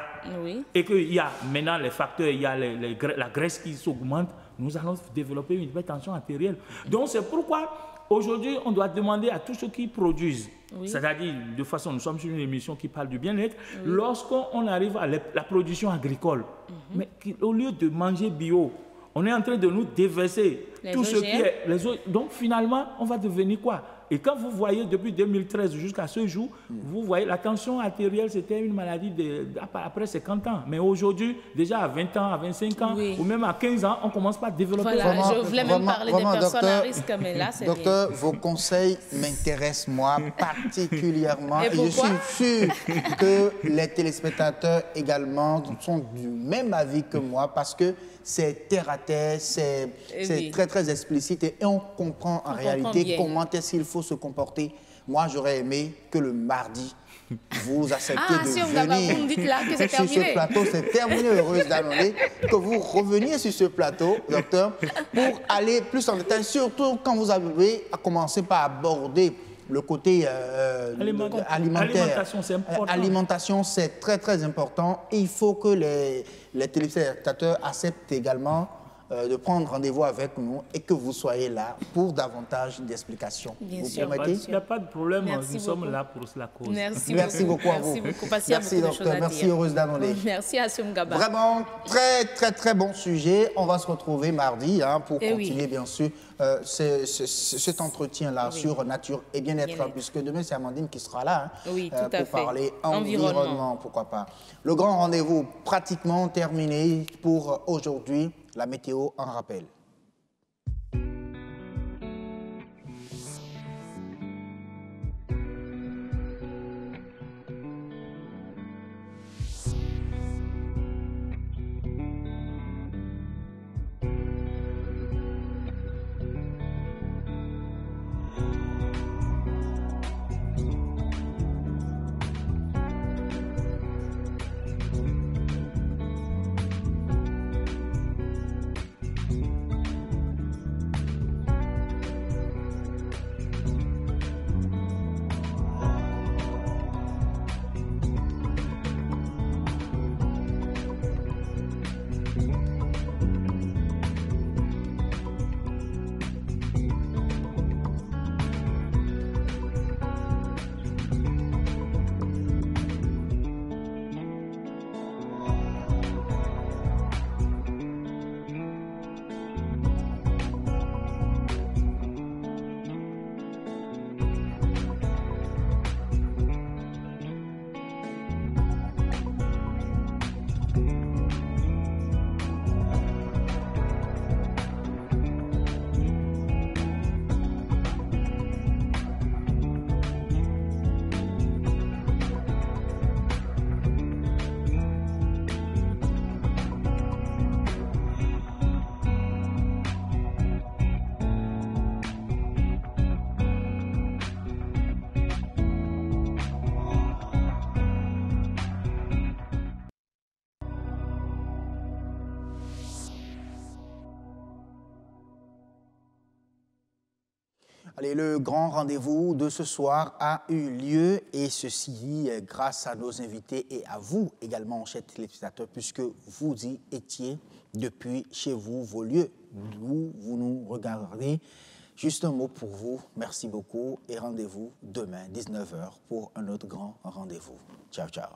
Speaker 24: et qu'il y a maintenant les facteurs, il y a la graisse qui s'augmente, nous allons développer une hypertension artérielle. Donc c'est pourquoi aujourd'hui on doit demander à tous ceux qui produisent, c'est-à-dire de façon, nous sommes sur une émission qui parle du bien-être, lorsqu'on arrive à la production agricole, mais au lieu de manger bio, on est en train de nous déverser tout ce qui est les autres. Donc finalement, on va devenir quoi? Et quand vous voyez depuis 2013 jusqu'à ce jour, vous voyez la tension artérielle, c'était une maladie après 50 ans. Mais aujourd'hui, déjà à 20 ans, à 25 ans, ou même à 15 ans, on commence par développer.
Speaker 10: Voilà, je voulais même parler des personnes à risque, mais là, c'est
Speaker 1: docteur, vos conseils m'intéressent, moi, particulièrement. Et je suis sûr que les téléspectateurs également sont du même avis que moi, parce que c'est terre à terre, c'est très explicite et on comprend en réalité comment est-ce qu'il faut se comporter. Moi, j'aurais aimé que le mardi, vous acceptiez de venir
Speaker 10: vous me dites là que c'est
Speaker 1: sur ce plateau. C'est terminé, heureuse d'annoncer que vous reveniez sur ce plateau, docteur, pour aller plus en détail, surtout quand vous avez à commencer par aborder le côté alimentaire.
Speaker 24: Alimentation, c'est important.
Speaker 1: Alimentation, c'est très important. Et il faut que les téléspectateurs acceptent également de prendre rendez-vous avec nous et que vous soyez là pour davantage d'explications. Vous promettez?
Speaker 24: Il n'y a pas de problème, nous sommes là pour la cause.
Speaker 1: Merci beaucoup à vous.
Speaker 10: Merci docteur,
Speaker 1: merci, heureuse d'annoncer.
Speaker 10: Merci à Gaba.
Speaker 1: Vraiment, très bon sujet. On va se retrouver mardi pour continuer, bien sûr, cet entretien-là sur nature et bien-être, puisque demain, c'est Amandine qui sera là pour parler environnement, pourquoi pas. Le grand rendez-vous pratiquement terminé pour aujourd'hui. La météo en rappel. Allez, le grand rendez-vous de ce soir a eu lieu et ceci grâce à nos invités et à vous également, chers téléspectateurs, puisque vous y étiez depuis chez vous, vos lieux, d'où vous nous regardez. Juste un mot pour vous, merci beaucoup et rendez-vous demain, 19h, pour un autre grand rendez-vous. Ciao, ciao.